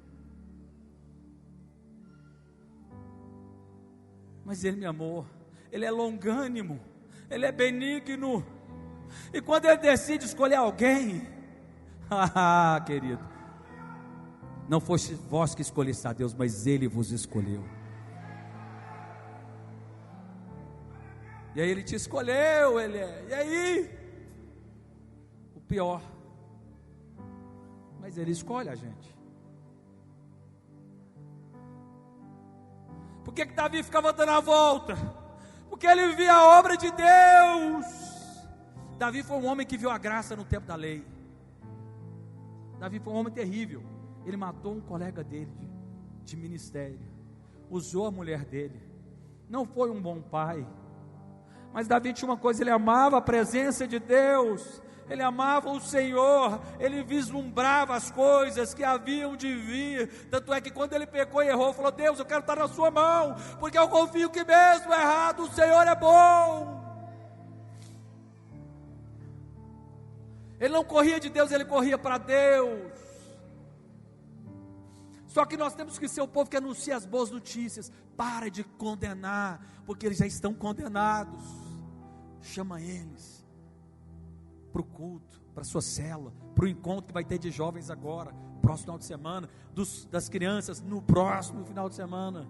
mas Ele me amou, Ele é longânimo, Ele é benigno, e quando Ele decide escolher alguém, querido, não foste vós que escolheste a Deus, mas Ele vos escolheu. E aí Ele te escolheu, e aí? O pior, mas Ele escolhe a gente. Por que Davi ficava dando a volta? Porque ele via a obra de Deus. Davi foi um homem que viu a graça no tempo da lei. Davi foi um homem terrível. Ele matou um colega dele de ministério, usou a mulher dele, não foi um bom pai, Mas Davi tinha uma coisa, ele amava a presença de Deus, ele amava o Senhor, ele vislumbrava as coisas que haviam de vir. Tanto é que quando ele pecou e errou, falou: Deus, eu quero estar na sua mão, porque eu confio que mesmo errado o Senhor é bom. Ele não corria de Deus, ele corria para Deus. Só que nós temos que ser o povo que anuncia as boas notícias. Para de condenar, porque eles já estão condenados. Chama eles para o culto, para a sua célula, para o encontro que vai ter de jovens agora, próximo final de semana, das crianças no próximo final de semana.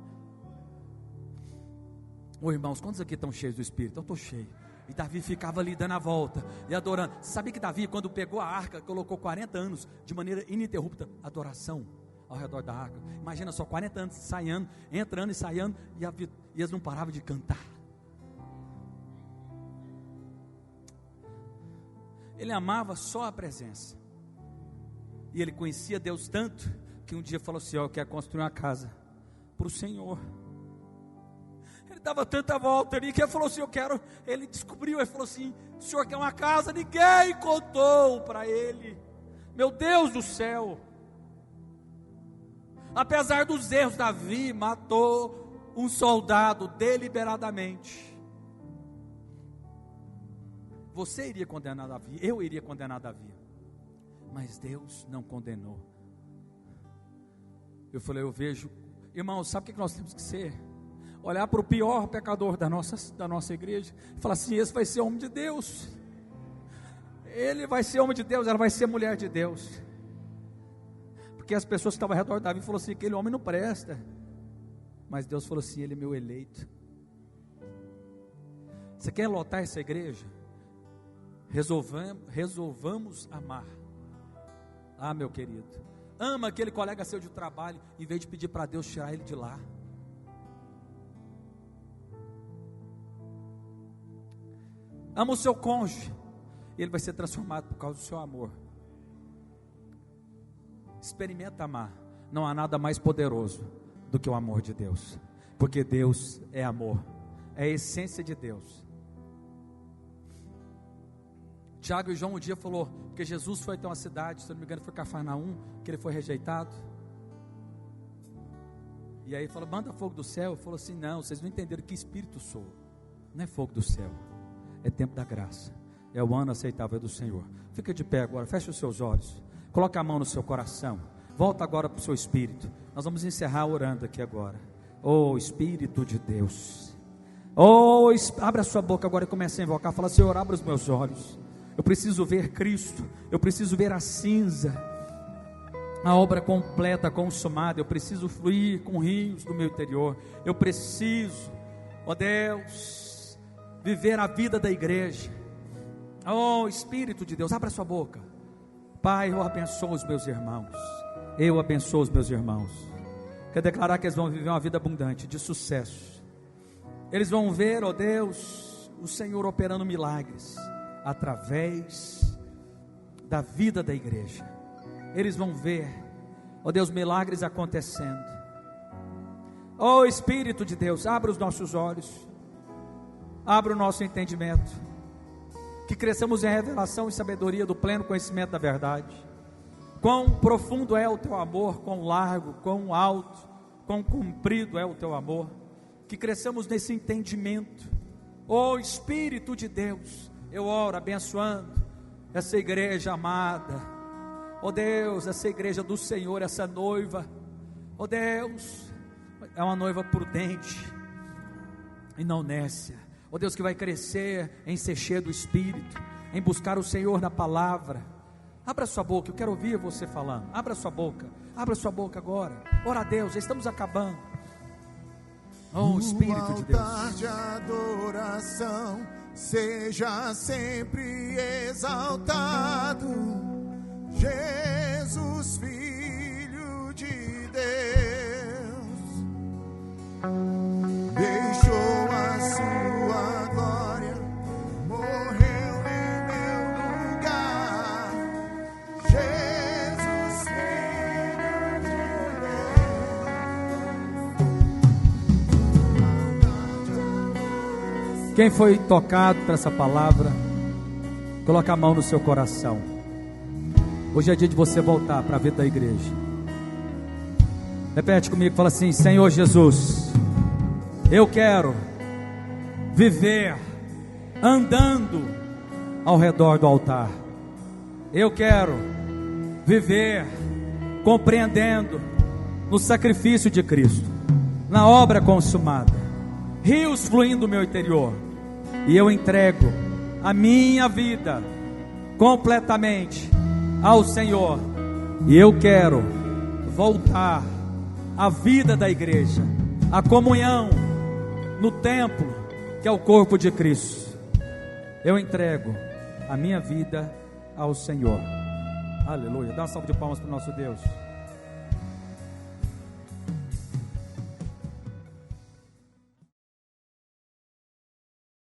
Ô irmãos, quantos aqui estão cheios do Espírito? Eu estou cheio. E Davi ficava ali dando a volta e adorando. Sabia que Davi, quando pegou a arca, colocou 40 anos de maneira ininterrupta adoração ao redor da arca? Imagina só, 40 anos saindo, entrando e saindo, e eles não paravam de cantar. Ele amava só a presença. E ele conhecia Deus tanto, que um dia falou assim: eu quero construir uma casa para o Senhor. Ele dava tanta volta ali, que ele falou assim: ele descobriu, ele falou assim: o Senhor quer uma casa? Ninguém contou para ele. Meu Deus do céu. Apesar dos erros, Davi matou um soldado deliberadamente. Você iria condenar Davi, eu iria condenar Davi, mas Deus não condenou. Eu falei, eu vejo, irmão, sabe o que nós temos que ser? Olhar para o pior pecador da nossa igreja e falar assim: esse vai ser homem de Deus, ele vai ser homem de Deus, ela vai ser mulher de Deus. Porque as pessoas que estavam ao redor de Davi falaram assim: aquele homem não presta. Mas Deus falou assim: ele é meu eleito. Você quer lotar essa igreja? Resolvamos amar. Ah, meu querido, ama aquele colega seu de trabalho, em vez de pedir para Deus tirar ele de lá. Ama o seu cônjuge, e ele vai ser transformado por causa do seu amor. Experimenta amar. Não há nada mais poderoso do que o amor de Deus, porque Deus é amor, é a essência de Deus. Tiago e João um dia falou que Jesus foi até uma cidade, se não me engano foi Cafarnaum, que ele foi rejeitado. E aí falou: manda fogo do céu. Ele falou assim: não, vocês não entenderam que espírito sou. Não é fogo do céu, é tempo da graça, é o ano aceitável do Senhor. Fica de pé agora, fecha os seus olhos, coloca a mão no seu coração, volta agora para o seu espírito. Nós vamos encerrar orando aqui agora. Oh Espírito de Deus, abre a sua boca agora e comece a invocar. Fala: Senhor, abre os meus olhos, eu preciso ver Cristo, eu preciso ver a cinza, a obra completa, consumada. Eu preciso fluir com rios do meu interior. Eu preciso, ó Deus, viver a vida da igreja. Oh Espírito de Deus, abra sua boca. Pai, eu abençoo os meus irmãos, eu abençoo os meus irmãos. Quero declarar que eles vão viver uma vida abundante, de sucesso. Eles vão ver, ó Deus, o Senhor operando milagres através da vida da igreja. Eles vão ver, ó Deus, milagres acontecendo. Ó Espírito de Deus, abra os nossos olhos, abra o nosso entendimento, que cresçamos em revelação e sabedoria do pleno conhecimento da verdade. Quão profundo é o teu amor, quão largo, quão alto, quão comprido é o teu amor, que cresçamos nesse entendimento. Ó Espírito de Deus, eu oro abençoando essa igreja amada, ó Deus, essa igreja do Senhor, essa noiva, ó Deus, é uma noiva prudente e não nécia, ó Deus, que vai crescer em ser cheio do Espírito, em buscar o Senhor na palavra. Abra sua boca, eu quero ouvir você falando. Abra sua boca agora. Ora a Deus, já estamos acabando. Oh Espírito de Deus, o altar de adoração seja sempre exaltado, Jesus, Filho de Deus, deixou a sua glória, morreu em meu lugar, Jesus, Filho de Deus. Quem foi tocado por essa palavra, coloca a mão no seu coração. Hoje é dia de você voltar para a vida da igreja. Repete comigo, fala assim: Senhor Jesus, eu quero viver andando ao redor do altar. Eu quero viver compreendendo no sacrifício de Cristo, na obra consumada, rios fluindo do meu interior. E eu entrego a minha vida completamente ao Senhor. E eu quero voltar à vida da igreja, à comunhão no templo, que é o corpo de Cristo. Eu entrego a minha vida ao Senhor. Aleluia. Dá uma salva de palmas para o nosso Deus.